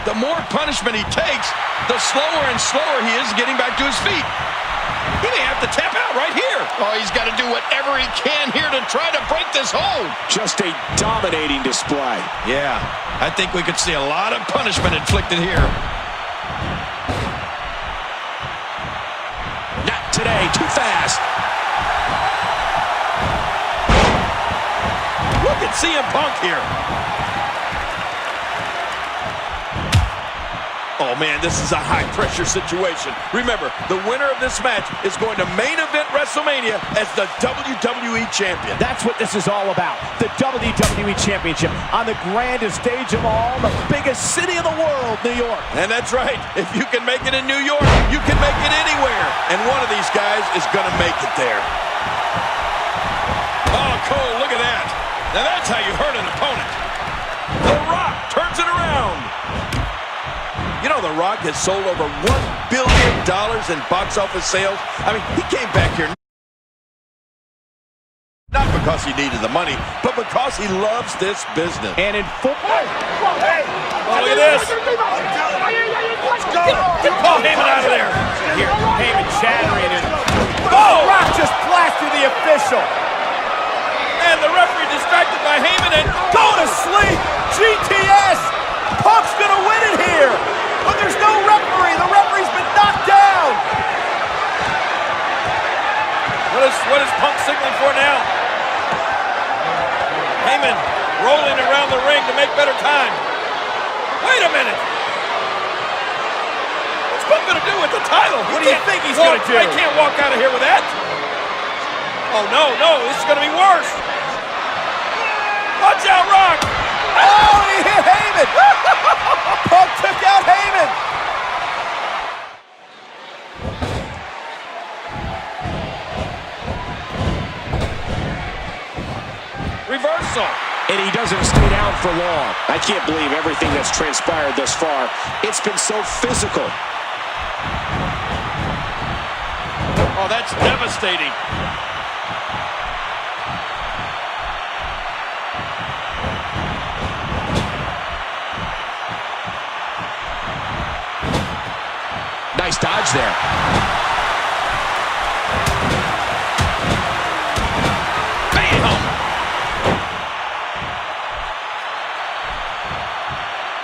The more punishment he takes, the slower and slower he is getting back to his feet. He may have to tap out right here. Oh, he's got to do whatever he can here to try to break this hold. Just a dominating display. Yeah, I think we could see a lot of punishment inflicted here. Not today, too fast. Look at CM Punk here. Oh, man, this is a high-pressure situation. Remember, the winner of this match is going to main event WrestleMania as the WWE Champion. That's what this is all about. The WWE Championship on the grandest stage of all, the biggest city in the world, New York. And that's right. If you can make it in New York, you can make it anywhere. And one of these guys is going to make it there. Oh, Cole, look at that. Now that's how you hurt an opponent. The Rock turns it around. You know, The Rock has sold over $1 billion in box office sales. I mean, he came back here not because he needed the money, but because he loves this business. And in football... Oh, look at this. Let's go. Get Paul Heyman out of there. Here, Heyman shattering it. Oh, Rock just blasted the official. And the referee distracted by Heyman and... Go to sleep. GTS. Punk's going to win it here. But there's no referee. The referee's been knocked down. What is Punk signaling for now? Heyman rolling around the ring to make better time. Wait a minute. What's Punk going to do with the title? What do you think he's going to do? He can't walk out of here with that. Oh, no, this is going to be worse. Watch out, Rock. Oh, and he hit Heyman. Punk took out Heyman. Reversal. And he doesn't stay down for long. I can't believe everything that's transpired thus far. It's been so physical. Oh, that's devastating. Nice dodge there. Bam!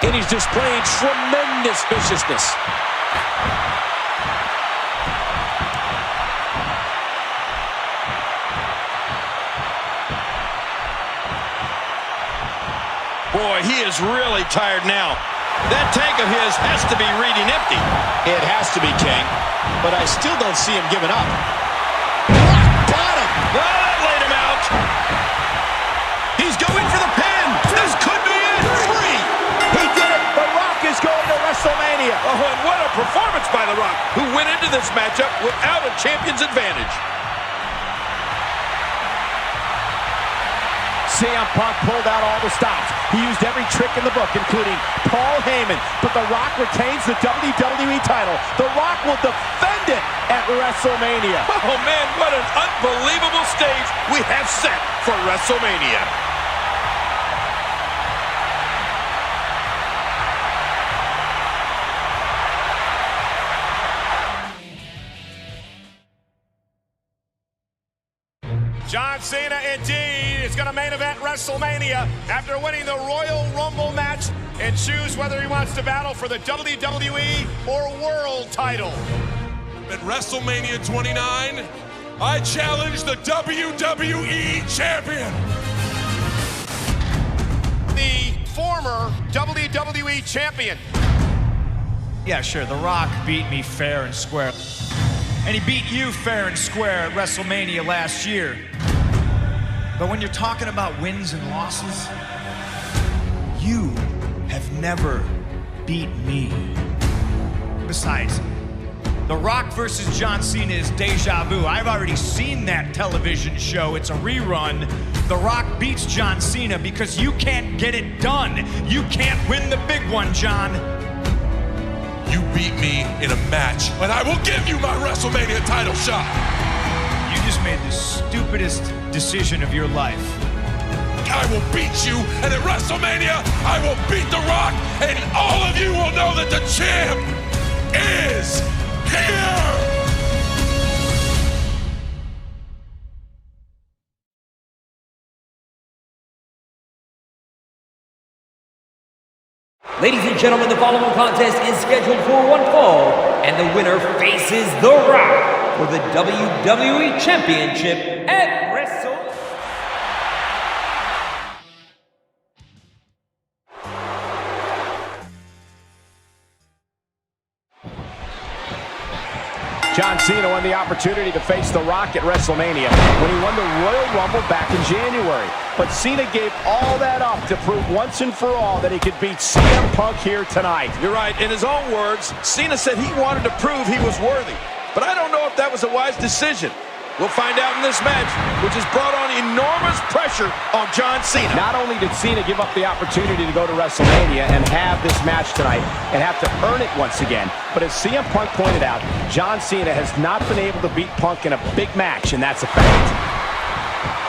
And he's displaying tremendous viciousness. Boy, he is really tired now. That tank of his has to be reading empty. It has to be, King. But I still don't see him giving up. Rock bottom. Well, that laid him out. He's going for the pin. This could be it. 3. He did it. The Rock is going to WrestleMania. Oh, and what a performance by The Rock, who went into this matchup without a champion's advantage. CM Punk pulled out all the stops. He used every trick in the book, including Paul Heyman. But The Rock retains the WWE title. The Rock will defend it at WrestleMania. Oh, man, what an unbelievable stage we have set for WrestleMania. John Cena indeed is going to main event WrestleMania after winning the Royal Rumble match and choose whether he wants to battle for the WWE or World title. At WrestleMania 29, I challenge the WWE Champion. The former WWE Champion. Yeah, sure, The Rock beat me fair and square. And he beat you fair and square at WrestleMania last year. But when you're talking about wins and losses, you have never beat me. Besides, The Rock versus John Cena is deja vu. I've already seen that television show. It's a rerun. The Rock beats John Cena because you can't get it done. You can't win the big one, John. You beat me in a match, and I will give you my WrestleMania title shot. You just made the stupidest decision of your life. I will beat you, and at WrestleMania, I will beat The Rock, and all of you will know that the champ is here! Ladies and gentlemen, the following contest is scheduled for one fall, and the winner faces The Rock for the WWE Championship at Wrestle. John Cena won the opportunity to face The Rock at WrestleMania when he won the Royal Rumble back in January. But Cena gave all that up to prove once and for all that he could beat CM Punk here tonight. You're right. In his own words, Cena said he wanted to prove he was worthy. But I don't know if that was a wise decision. We'll find out in this match, which has brought on enormous pressure on John Cena. Not only did Cena give up the opportunity to go to WrestleMania and have this match tonight and have to earn it once again, but as CM Punk pointed out, John Cena has not been able to beat Punk in a big match, and that's a fact.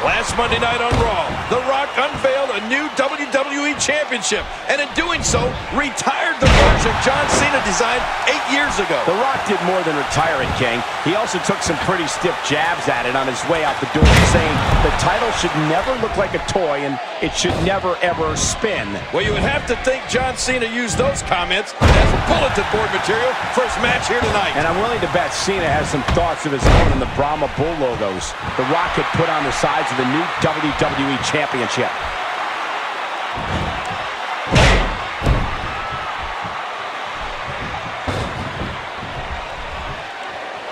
Last Monday night on Raw, The Rock unveiled a new WWE Championship, and in doing so, retired the version John Cena designed 8 years ago. The Rock did more than retire it, King. He also took some pretty stiff jabs at it on his way out the door, saying the title should never look like a toy and it should never, ever spin. Well, you would have to think John Cena used those comments as bulletin board material for his match here tonight. And I'm willing to bet Cena has some thoughts of his own on the Brahma Bull logos The Rock had put on the sides of the new WWE Championship.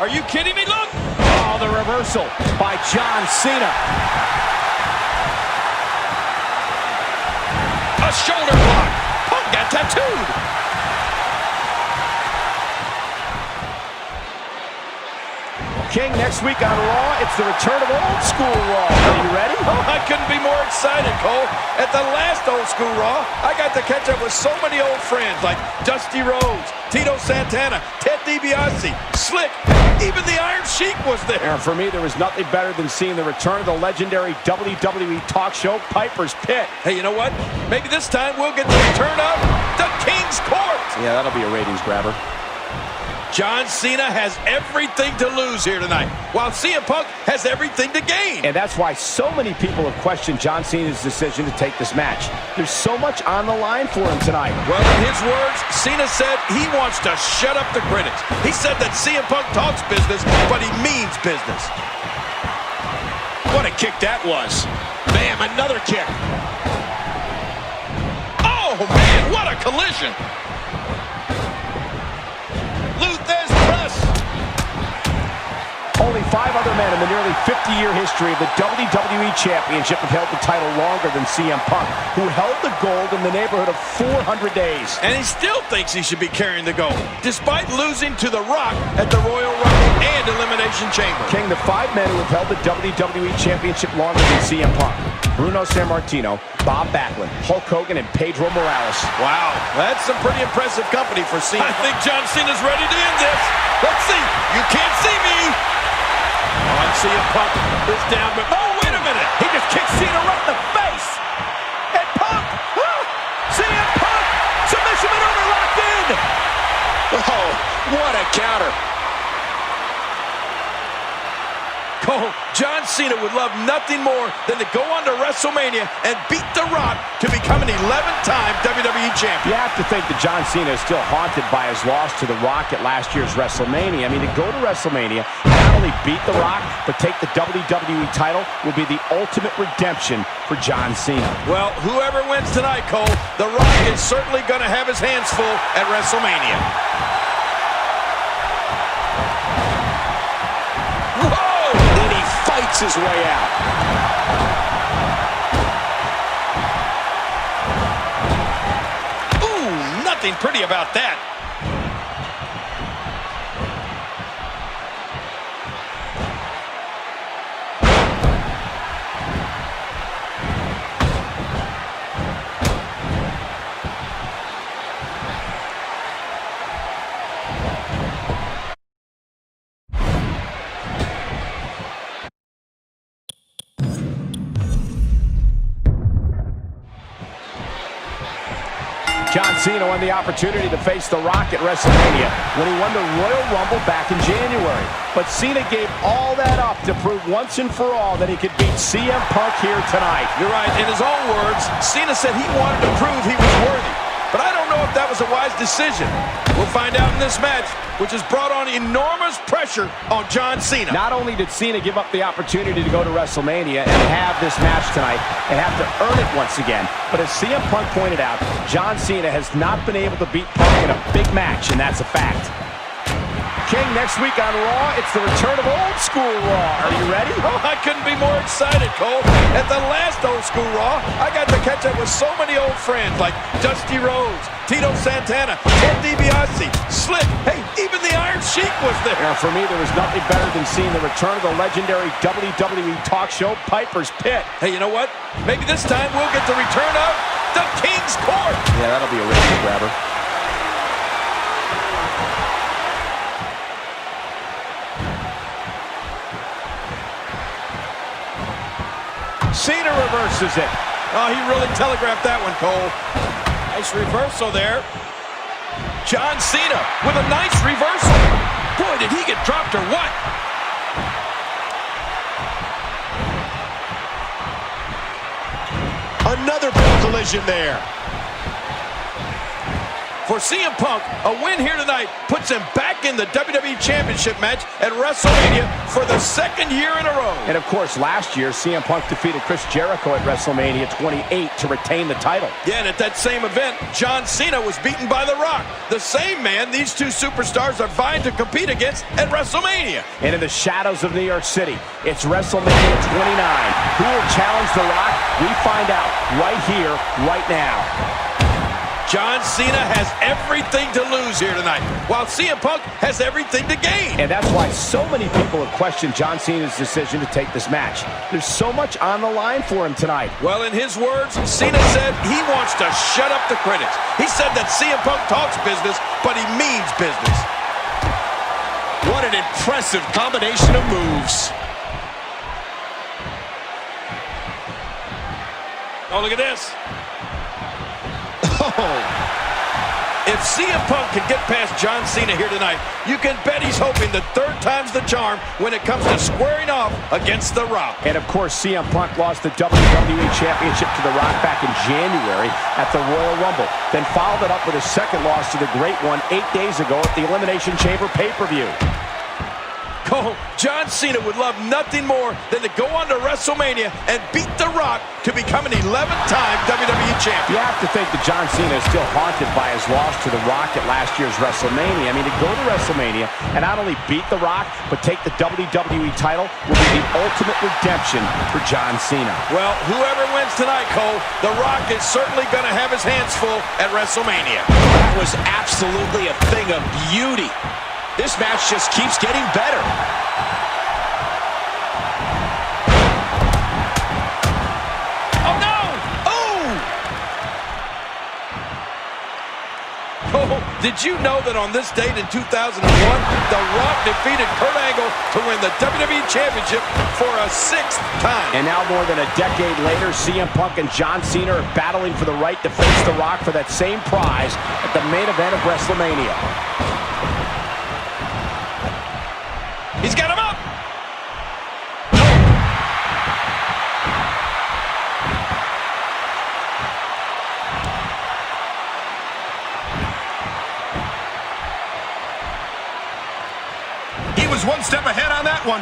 Are you kidding me? Look! Oh, the reversal by John Cena. A shoulder block. Punk got tattooed. King, next week on Raw, it's the return of old school Raw. Are you ready? Oh, I couldn't be more excited, Cole. At the last old school Raw, I got to catch up with so many old friends like Dusty Rhodes, Tito Santana, Ted DiBiase, Slick, even the Iron Sheik was there. And for me, there was nothing better than seeing the return of the legendary WWE talk show Piper's Pit. Hey, you know what? Maybe this time we'll get the return of the King's Court. Yeah, that'll be a ratings grabber. John Cena has everything to lose here tonight, while CM Punk has everything to gain. And that's why so many people have questioned John Cena's decision to take this match. There's so much on the line for him tonight. Well, in his words, Cena said he wants to shut up the critics. He said that CM Punk talks business, but he means business. What a kick that was. Bam, another kick. Oh, man, what a collision. Luther's press. Only 5 other men in the nearly 50-year history of the WWE Championship have held the title longer than CM Punk, who held the gold in the neighborhood of 400 days. And he still thinks he should be carrying the gold, despite losing to The Rock at the Royal Rumble and Elimination Chamber. King, the 5 men who have held the WWE Championship longer than CM Punk: Bruno Sammartino, Bob Backlund, Hulk Hogan, and Pedro Morales. Wow, that's some pretty impressive company for Cena. I think John Cena's ready to end this. Let's see. You can't see me. Oh, and CM Punk is down, but oh, wait a minute. He just kicked Cena right in the face. And Punk, CM Punk, submission maneuver locked in. Oh, what a counter. Cole, John Cena would love nothing more than to go on to WrestleMania and beat The Rock to become an 11-time WWE champion. You have to think that John Cena is still haunted by his loss to The Rock at last year's WrestleMania. I mean, to go to WrestleMania and not only beat The Rock, but take the WWE title will be the ultimate redemption for John Cena. Well, whoever wins tonight, Cole, The Rock is certainly going to have his hands full at WrestleMania. works his way out. Ooh, nothing pretty about that. John Cena won the opportunity to face The Rock at WrestleMania when he won the Royal Rumble back in January. But Cena gave all that up to prove once and for all that he could beat CM Punk here tonight. You're right. In his own words, Cena said he wanted to prove he was worthy. But I don't know if that was a wise decision. We'll find out in this match, which has brought on enormous pressure on John Cena. Not only did Cena give up the opportunity to go to WrestleMania and have this match tonight and have to earn it once again, but as CM Punk pointed out, John Cena has not been able to beat Punk in a big match, and that's a fact. King, next week on Raw, it's the return of old school Raw. Are you ready? Oh, I couldn't be more excited, Cole. At the last old school Raw, I got to catch up with so many old friends like Dusty Rhodes, Tito Santana, Ted DiBiase, Slick, hey, even the Iron Sheik was there. Now, for me, there was nothing better than seeing the return of the legendary WWE talk show, Piper's Pit. Hey, you know what? Maybe this time we'll get the return of the King's Court. Yeah, that'll be a real grabber. Cena reverses it. Oh, he really telegraphed that one, Cole. Nice reversal there. John Cena with a nice reversal. Boy, did he get dropped or what? Another big collision there. For CM Punk, a win here tonight puts him back in the WWE Championship match at WrestleMania for the second year in a row. And of course, last year, CM Punk defeated Chris Jericho at WrestleMania 28 to retain the title. Yeah, and at that same event, John Cena was beaten by The Rock. The same man these two superstars are vying to compete against at WrestleMania. And in the shadows of New York City, it's WrestleMania 29. Who will challenge The Rock? We find out right here, right now. John Cena has everything to lose here tonight, while CM Punk has everything to gain. And that's why so many people have questioned John Cena's decision to take this match. There's so much on the line for him tonight. Well, in his words, Cena said he wants to shut up the critics. He said that CM Punk talks business, but he means business. What an impressive combination of moves. Oh, look at this. If CM Punk can get past John Cena here tonight, you can bet he's hoping the third time's the charm when it comes to squaring off against The Rock. And of course, CM Punk lost the WWE Championship to The Rock back in January at the Royal Rumble, then followed it up with a second loss to the Great One 8 days ago at the Elimination Chamber pay-per-view. Cole, John Cena would love nothing more than to go on to WrestleMania and beat The Rock to become an 11th-time WWE champion. You have to think that John Cena is still haunted by his loss to The Rock at last year's WrestleMania. I mean, to go to WrestleMania and not only beat The Rock, but take the WWE title will be the ultimate redemption for John Cena. Well, whoever wins tonight, Cole, The Rock is certainly going to have his hands full at WrestleMania. That was absolutely a thing of beauty. This match just keeps getting better. Oh, no! Oh, did you know that on this date in 2001, The Rock defeated Kurt Angle to win the WWE Championship for a 6th time? And now more than a decade later, CM Punk and John Cena are battling for the right to face The Rock for that same prize at the main event of WrestleMania. He's got him up! He was one step ahead on that one.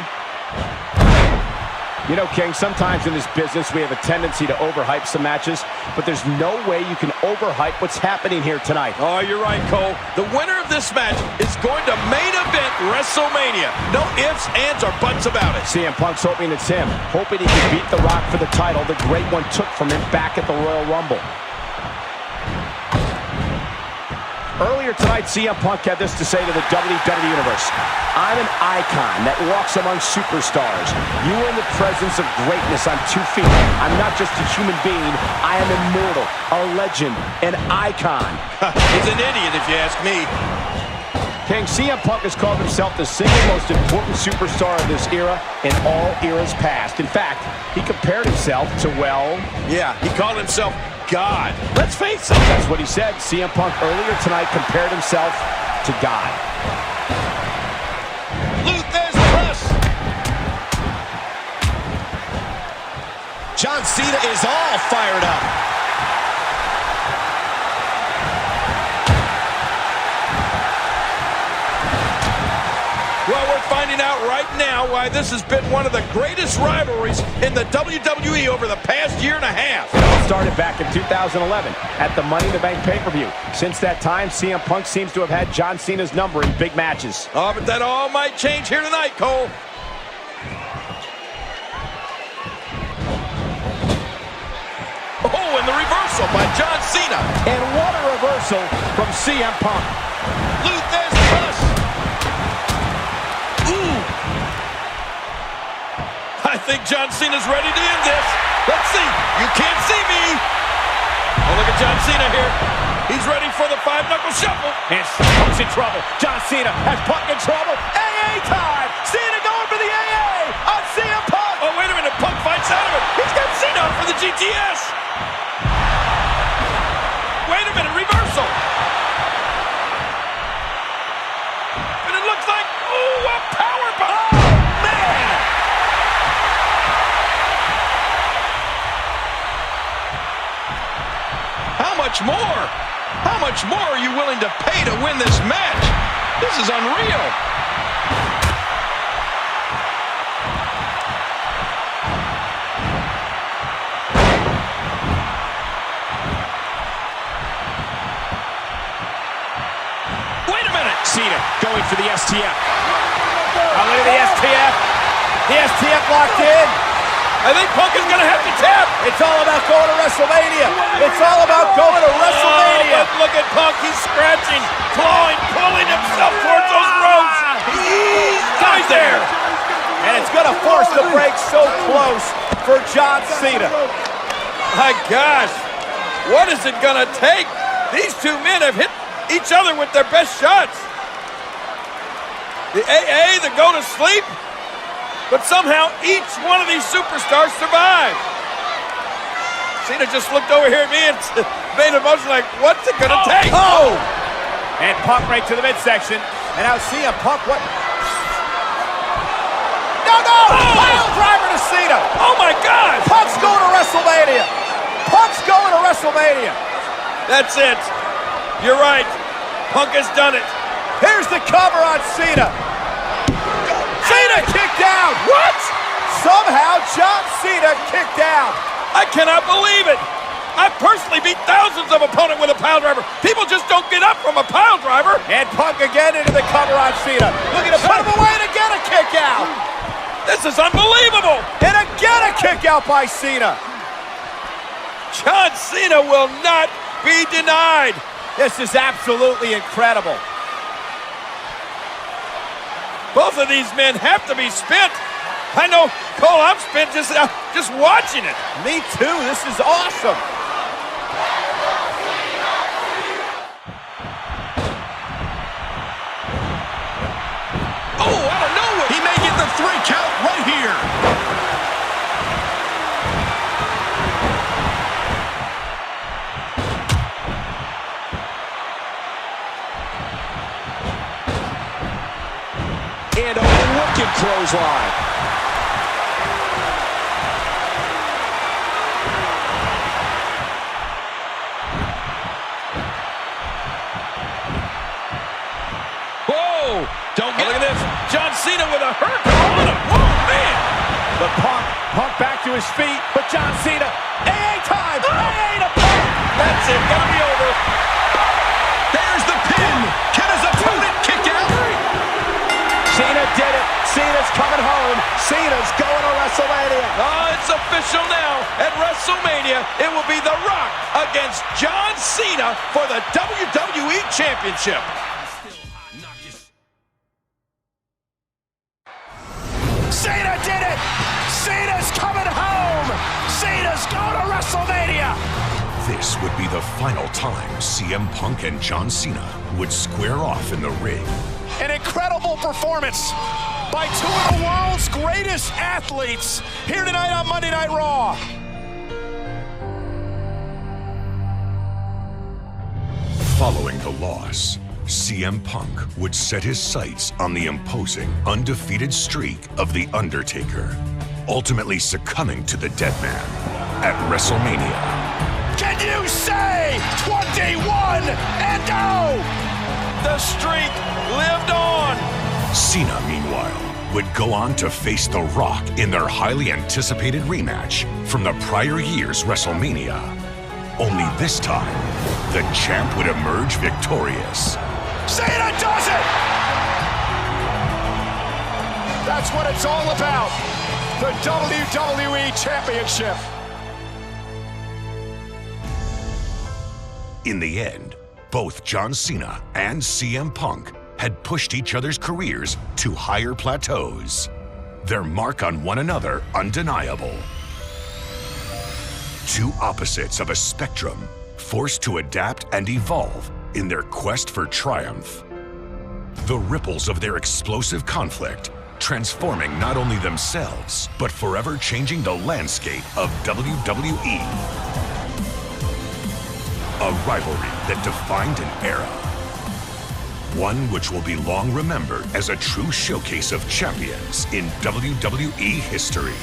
You know, King, sometimes in this business we have a tendency to overhype some matches, but there's no way you can overhype what's happening here tonight. Oh, you're right, Cole. The winner of this match is going to main event WrestleMania. No ifs, ands, or buts about it. CM Punk's hoping it's him, hoping he can beat The Rock for the title the Great One took from him back at the Royal Rumble. Earlier tonight, CM Punk had this to say to the WWE Universe. I'm an icon that walks among superstars. You are in the presence of greatness on 2 feet. I'm not just a human being. I am immortal, a legend, an icon. He's an idiot, if you ask me. King, CM Punk has called himself the single most important superstar of this era in all eras past. In fact, he compared himself to, well... yeah, he called himself God. Let's face it. That's what he said. CM Punk earlier tonight compared himself to God. Luther's press. John Cena is all fired up. Well, we're finding out right now why this has been one of the greatest rivalries in the WWE over the past year and a half. It started back in 2011 at the Money in the Bank pay-per-view. Since that time, CM Punk seems to have had John Cena's number in big matches. Oh, but that all might change here tonight, Cole. Oh, and the reversal by John Cena. And what a reversal from CM Punk. Luther's press. Ooh. I think John Cena's ready to end this. Let's see. You can't see me. Oh, look at John Cena here. He's ready for the 5-knuckle shuffle. And Punk's in trouble. John Cena has Punk in trouble. AA time. Cena going for the AA on CM Punk. Oh, wait a minute. Punk fights out of it. He's got Cena up for the GTS. Wait a minute. Reversal. And it looks like, ooh, a power bomb. Oh, man. How much more? How much more are you willing to pay to win this match? This is unreal. Wait a minute. Cena going for the STF. Oh, look at the STF. The STF locked in. I think Punk is going to have to tap. It's all about going to WrestleMania. It's all about going to WrestleMania. Oh, but look at Punk. He's scratching, clawing, pulling himself towards those ropes. He's right there. And it's going to force the break so close for John Cena. My gosh. What is it going to take? These two men have hit each other with their best shots. The AA, the go to sleep. But somehow each one of these superstars survived. Cena just looked over here at me and made a motion like, what's it gonna take? Oh! And Punk right to the midsection. And now CM Punk, what? No! Oh! Pile driver to Cena! Oh my God! Punk's going to WrestleMania! Punk's going to WrestleMania! That's it. You're right. Punk has done it. Here's the cover on Cena. Cena kicked down! What? Somehow John Cena kicked down. I cannot believe it. I've personally beat thousands of opponents with a pile driver. People just don't get up from a pile driver. And Punk again into the cover on Cena. Looking to put him away and again a kick out. This is unbelievable. And again a kick out by Cena. John Cena will not be denied. This is absolutely incredible. Both of these men have to be spent. I know, Cole, I'm spent just watching it. Me too. This is awesome. Oh, out of nowhere. He may get the 3 count right here. And a wicked clothesline. Whoa! Don't get look at this. John Cena with a hurricane on him. Whoa, man! But Punk Punk back to his feet, but John Cena, AA time! AA to Punk! That's it, gonna be over. There's the pin. Can his opponent kick out? Cena did it. Cena's coming home. Cena's going to WrestleMania. Oh, it's official now. At WrestleMania, it will be The Rock against John Cena for the WWE Championship. Cena did it! Cena's coming home! Cena's going to WrestleMania! This would be the final time CM Punk and John Cena would square off in the ring. An incredible performance by two of the world's greatest athletes here tonight on Monday Night Raw. Following the loss, CM Punk would set his sights on the imposing, undefeated streak of The Undertaker, ultimately succumbing to the dead man at WrestleMania. Can you say 21 and 0? The streak lived on. Cena, meanwhile, would go on to face The Rock in their highly anticipated rematch from the prior year's WrestleMania. Only this time, the champ would emerge victorious. Cena does it! That's what it's all about. The WWE Championship. In the end, both John Cena and CM Punk had pushed each other's careers to higher plateaus, their mark on one another undeniable. Two opposites of a spectrum, forced to adapt and evolve in their quest for triumph. The ripples of their explosive conflict transforming not only themselves, but forever changing the landscape of WWE. A rivalry that defined an era. One which will be long remembered as a true showcase of champions in WWE history.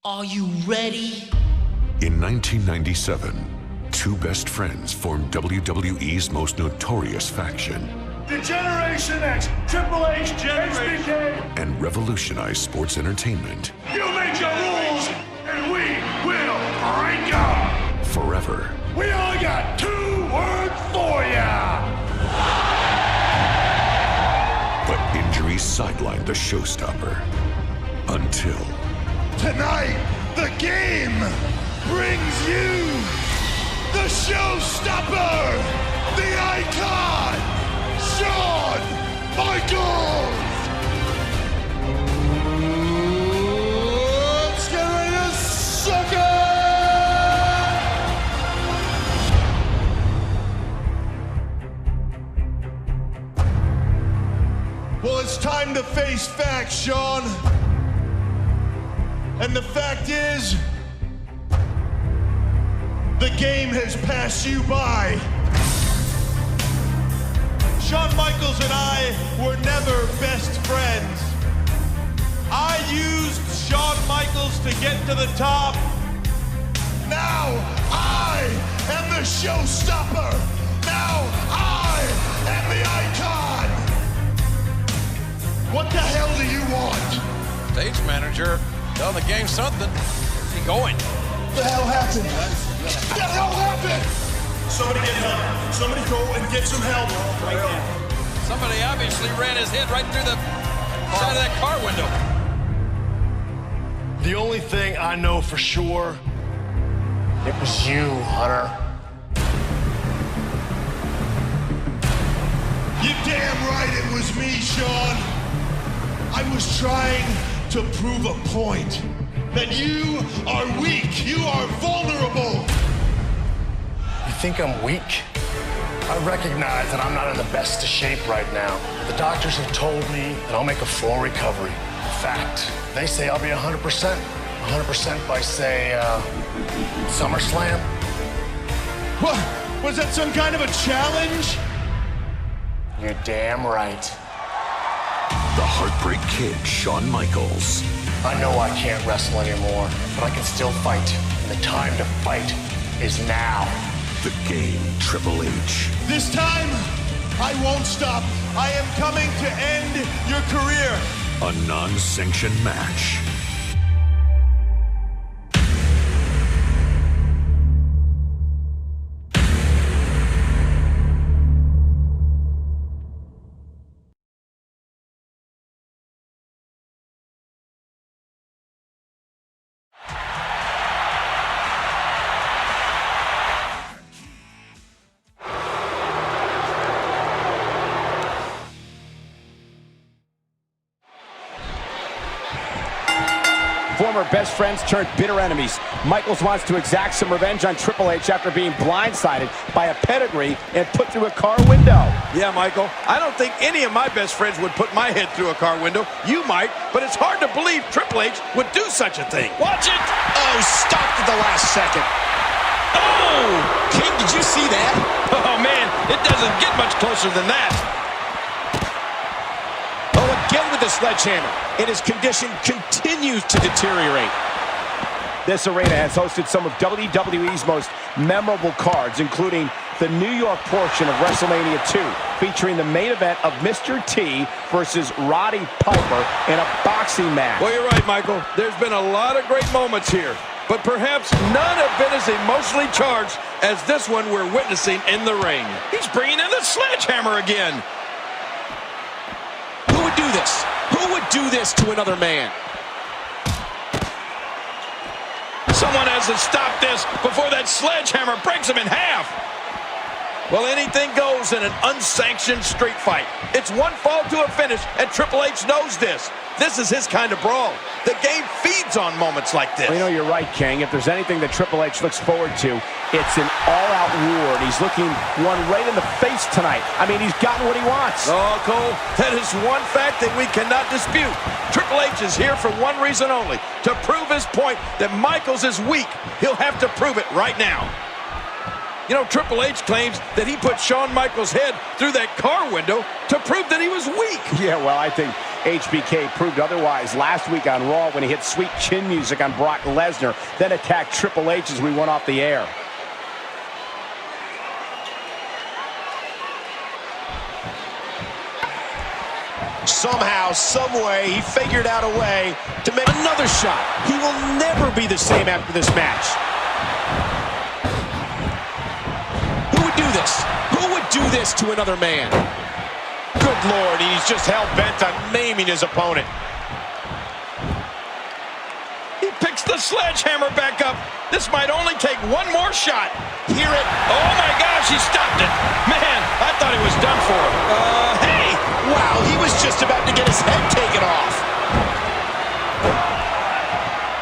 Are you ready? In 1997, two best friends formed WWE's most notorious faction. The Generation X, Triple H, HBK. And revolutionized sports entertainment. You make your rules, and we will break them. Forever. We only got 2 words for ya. But injuries sidelined the showstopper. Until... Tonight, the game brings you the showstopper, the icon, Shawn Michaels. Let's get ready to suck it! Well, it's time to face facts, Shawn. And the fact is, the game has passed you by. Shawn Michaels and I were never best friends. I used Shawn Michaels to get to the top. Now I am the showstopper. Now I am the icon. What the hell do you want? Stage manager. Tell the game something. Where's he going? What the hell happened? What the hell happened? Somebody get help. Somebody go and get some help. Right now. Somebody obviously ran his head right through the side of that car window. The only thing I know for sure, it was you, Hunter. You're damn right it was me, Shawn. I was trying to prove a point. That you are weak. You are vulnerable. You think I'm weak? I recognize that I'm not in the best of shape right now. The doctors have told me that I'll make a full recovery. In fact, they say I'll be 100%. 100% by, say, SummerSlam. What? Was that some kind of a challenge? You're damn right. The Heartbreak Kid, Shawn Michaels. I know I can't wrestle anymore, but I can still fight. And the time to fight is now. The Game, Triple H. This time, I won't stop. I am coming to end your career. A non-sanctioned match. Former best friends turned bitter enemies. Michaels wants to exact some revenge on Triple H after being blindsided by a pedigree and put through a car window. Yeah, Michael, I don't think any of my best friends would put my head through a car window. You might, but it's hard to believe Triple H would do such a thing. Watch it! Oh, stopped at the last second. Oh! King, did you see that? Oh, man, it doesn't get much closer than that. Oh, again with the sledgehammer. And his condition continues to deteriorate. This arena has hosted some of WWE's most memorable cards, including the New York portion of WrestleMania 2, featuring the main event of Mr. T versus Roddy Piper in a boxing match. Well, you're right, Michael. There's been a lot of great moments here, but perhaps none have been as emotionally charged as this one we're witnessing in the ring. He's bringing in the sledgehammer again. Who would do this? Who would do this to another man? Someone has to stop this before that sledgehammer breaks him in half. Well, anything goes in an unsanctioned street fight. It's one fall to a finish, and Triple H knows this. This is his kind of brawl. The game feeds on moments like this. Well, you know, you're right, King. If there's anything that Triple H looks forward to, it's an all-out war, and he's looking one right in the face tonight. I mean, he's gotten what he wants. Oh, Cole, that is one fact that we cannot dispute. Triple H is here for one reason only, to prove his point that Michaels is weak. He'll have to prove it right now. You know, Triple H claims that he put Shawn Michaels' head through that car window to prove that he was weak. Yeah, well, I think HBK proved otherwise last week on Raw when he hit sweet chin music on Brock Lesnar, then attacked Triple H as we went off the air. Somehow, someway, he figured out a way to make another shot. He will never be the same after this match. Who would do this? Who would do this to another man? Good Lord, he's just hell-bent on maiming his opponent. He picks the sledgehammer back up. This might only take one more shot. Hear it? Oh, my gosh, he stopped it. Man, I thought he was done for. Hey! Wow, he was just about to get his head taken off.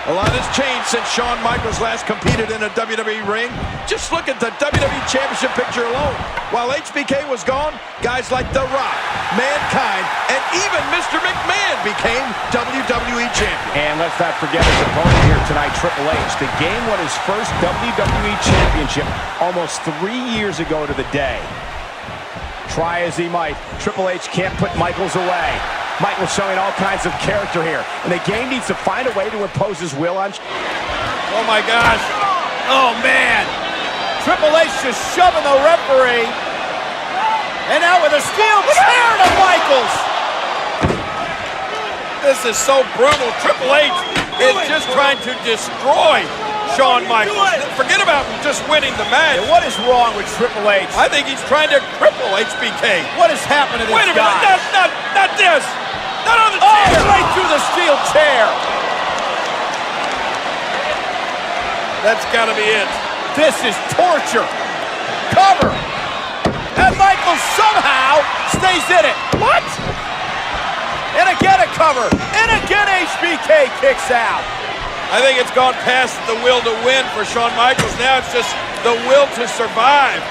A lot has changed since Shawn Michaels last competed in a WWE ring. Just look at the WWE Championship picture alone. While HBK was gone, guys like The Rock, Mankind, and even Mr. McMahon became WWE Champion. And let's not forget his opponent here tonight, Triple H. The game won his first WWE Championship almost 3 years ago to the day. Try as he might, Triple H can't put Michaels away. Michaels showing all kinds of character here, and the game needs to find a way to impose his will on... Oh, my gosh. Oh, man. Triple H just shoving the referee. And out with a steel chair to Michaels. This is so brutal. Triple H is just trying to destroy Shawn Michaels. Forget about just winning the match. Yeah, what is wrong with Triple H? I think he's trying to cripple HBK. What has happened to this guy? Wait a minute. Not this. Not on the chair. Oh, right through the steel chair. That's got to be it. This is torture. Cover. And Michaels somehow stays in it. What? And again, a cover, and again HBK kicks out. I think it's gone past the will to win for Shawn Michaels. Now it's just the will to survive.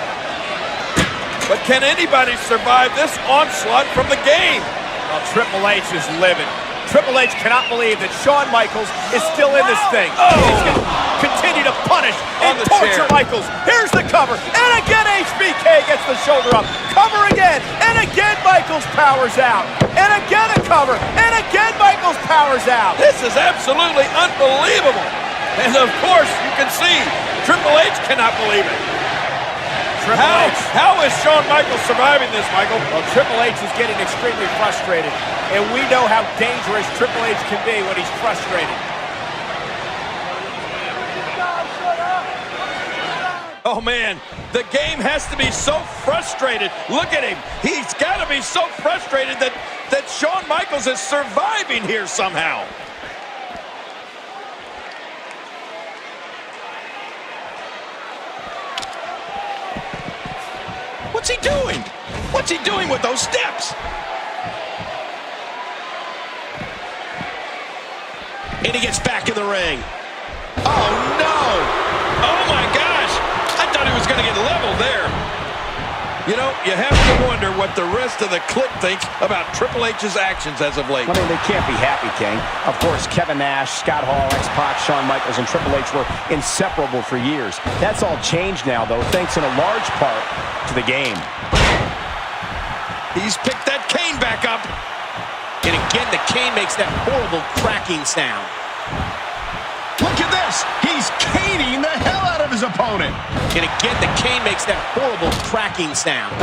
But can anybody survive this onslaught from the game? Well, Triple H is livid. Triple H cannot believe that Shawn Michaels is still in this thing. Oh! He's going to continue to punish and torture Michaels. Here's the cover, and again HBK gets the shoulder up. Cover again, and again Michaels powers out. And again a cover, and again Michaels powers out. This is absolutely unbelievable. And of course, you can see Triple H cannot believe it. How is Shawn Michaels surviving this, Michael? Well, Triple H is getting extremely frustrated, and we know how dangerous Triple H can be when he's frustrated. Oh, man, the game has to be so frustrated. Look at him. He's got to be so frustrated that Shawn Michaels is surviving here somehow. What's he doing? What's he doing with those steps? And he gets back in the ring. Oh, no! Oh, my gosh! I thought he was going to get leveled there. You know, you have to wonder what the rest of the clique think about Triple H's actions as of late. I mean, they can't be happy, King. Of course, Kevin Nash, Scott Hall, X-Pac, Shawn Michaels, and Triple H were inseparable for years. That's all changed now, though, thanks in a large part to the game. He's picked that cane back up. And again, the cane makes that horrible cracking sound. Look at this! He's caning the hell out of his opponent! And again, the cane makes that horrible cracking sound.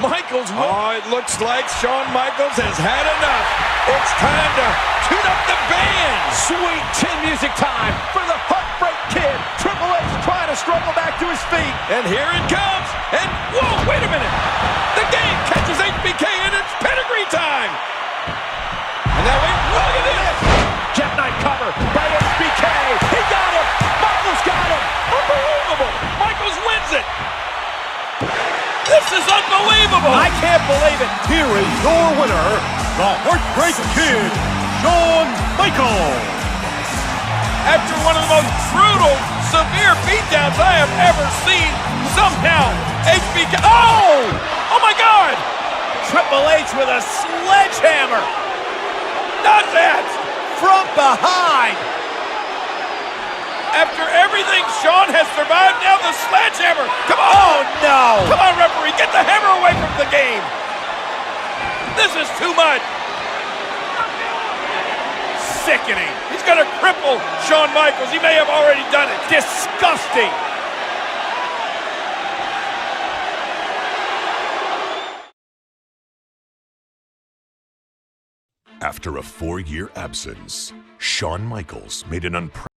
Michaels, oh, it looks like Shawn Michaels has had enough. It's time to tune up the band. Sweet chin music time for the Heartbreak Kid. Triple H trying to struggle back to his feet. And here it comes. And, whoa, wait a minute. The game catches HBK and it's pedigree time. And now wait, look at this. Jackknife cover by HBK. He got him. Michaels got him. Unbelievable. Michaels wins it. This is unbelievable. I can't believe it. Here is your winner, the Heartbreak Kid, Shawn Michaels. After one of the most brutal, severe beatdowns I have ever seen, somehow HBK. Oh! Oh my God! Triple H with a sledgehammer. Not that! From behind. After everything Shawn has survived, now the sledgehammer. Come on! Oh no! Come on, referee, get the hammer away from the game. This is too much. Sickening. He's going to cripple Shawn Michaels. He may have already done it. Disgusting. After a 4-year absence, Shawn Michaels made an unprecedented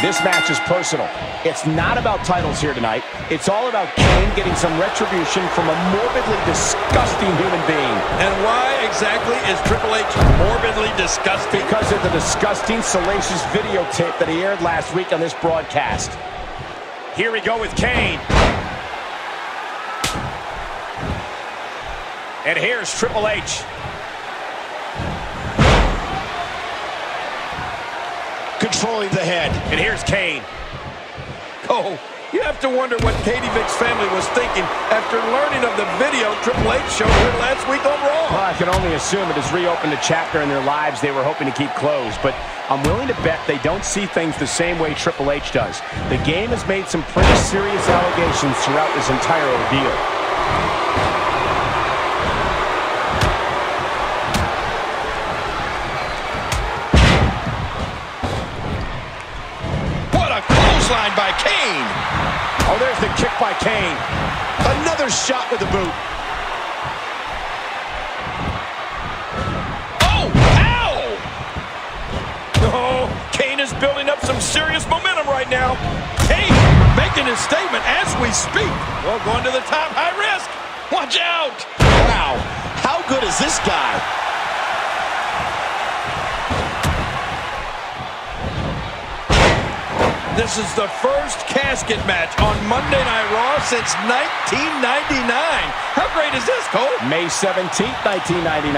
This match is personal. It's not about titles here tonight. It's all about Kane getting some retribution from a morbidly disgusting human being. And why exactly is Triple H morbidly disgusting? Because of the disgusting, salacious videotape that he aired last week on this broadcast. Here we go with Kane. And here's Triple H. Controlling the head. And here's Kane. Oh, you have to wonder what Katie Vick's family was thinking after learning of the video Triple H showed her last week on Raw. Well, I can only assume it has reopened a chapter in their lives they were hoping to keep closed, but I'm willing to bet they don't see things the same way Triple H does. The game has made some pretty serious allegations throughout this entire ordeal. Line by Kane. Oh, there's the kick by Kane. Another shot with the boot. Oh, ow! Oh, Kane is building up some serious momentum right now. Kane making his statement as we speak. Well, going to the top, high risk. Watch out. Wow, how good is this guy? This is the first casket match on Monday Night Raw since 1999. How great is this, Cole? May 17th, 1999.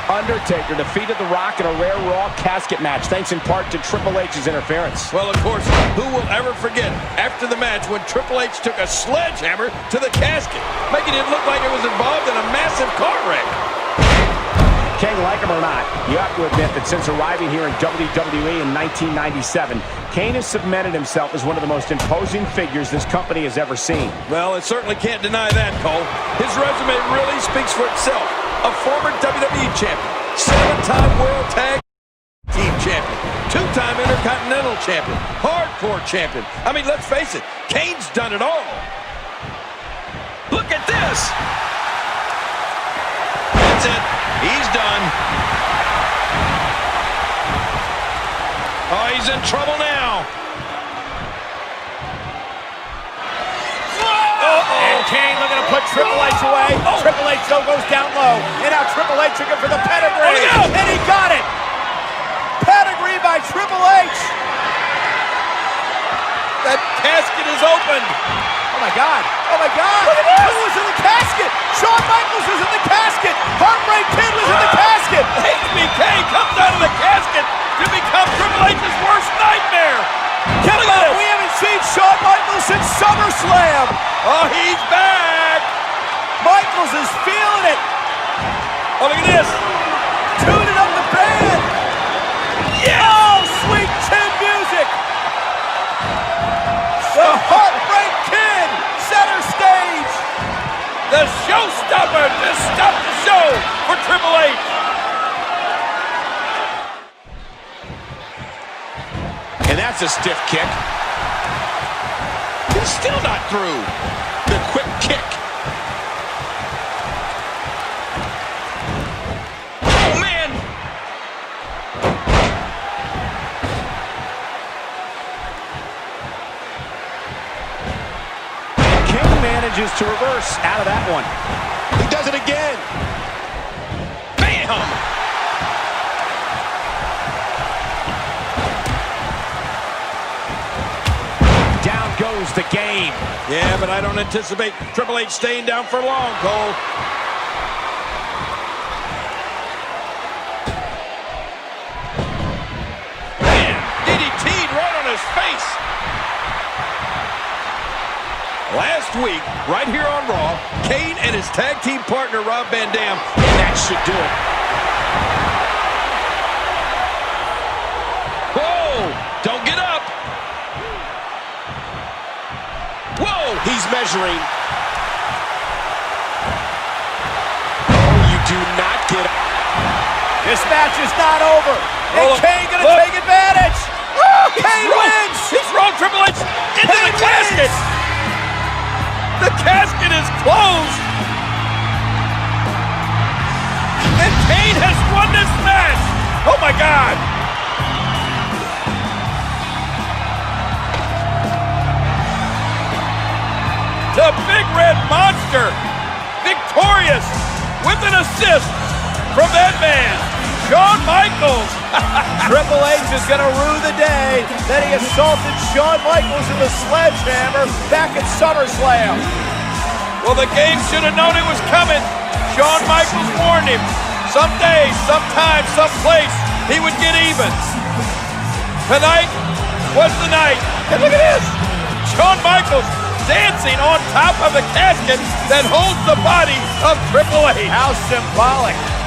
Undertaker defeated The Rock in a rare Raw casket match, thanks in part to Triple H's interference. Well, of course, who will ever forget after the match when Triple H took a sledgehammer to the casket, making it look like it was involved in a massive car wreck. King, like him or not, you have to admit that since arriving here in WWE in 1997, Kane has cemented himself as one of the most imposing figures this company has ever seen. Well, it certainly can't deny that, Cole. His resume really speaks for itself. A former WWE champion, 7-time World Tag Team champion, 2-time Intercontinental champion, hardcore champion. I mean, let's face it, Kane's done it all. Look at this. That's it. He's done. Oh, he's in trouble now. And Kane looking to put Triple H away. Triple H though goes down low. And now Triple H looking for the pedigree. And he got it. Pedigree by Triple H. That casket is opened. Oh my God. Oh my God. Look at this. Who was in the casket? Shawn Michaels is in the casket. Heartbreak Kid was in the casket. HBK comes out of the casket to become Triple H's worst nightmare. Come on, we haven't seen Shawn Michaels since SummerSlam. Oh, he's back. Michaels is feeling it. Oh, look at this. Tuning up the band. Yes. Oh, sweet chin music. The Heartbreak Kid, center stage. The showstopper to stop the show for Triple H. And that's a stiff kick. He's still not through. The quick kick. Oh, man. Kane manages to reverse out of that one. He does it again. Bam. Goes the game. Yeah, but I don't anticipate Triple H staying down for long, Cole. Man, DDT'd right on his face. Last week, right here on Raw, Kane and his tag team partner, Rob Van Dam, and that should do it. Whoa, don't get up. Whoa! He's measuring. Oh, you do not get up. This match is not over. And Kane gonna take advantage. Kane wins. He's rolled Triple H into the casket. The casket is closed. And Kane has won this match. Oh my God. red monster. Victorious with an assist from that man, Shawn Michaels. Triple H is going to rue the day that he assaulted Shawn Michaels in the sledgehammer back at SummerSlam. Well, the game should have known it was coming. Shawn Michaels warned him. Someday, sometime, someplace, he would get even. Tonight was the night. And look at this. Shawn Michaels dancing on top of the casket that holds the body of Triple H. How symbolic.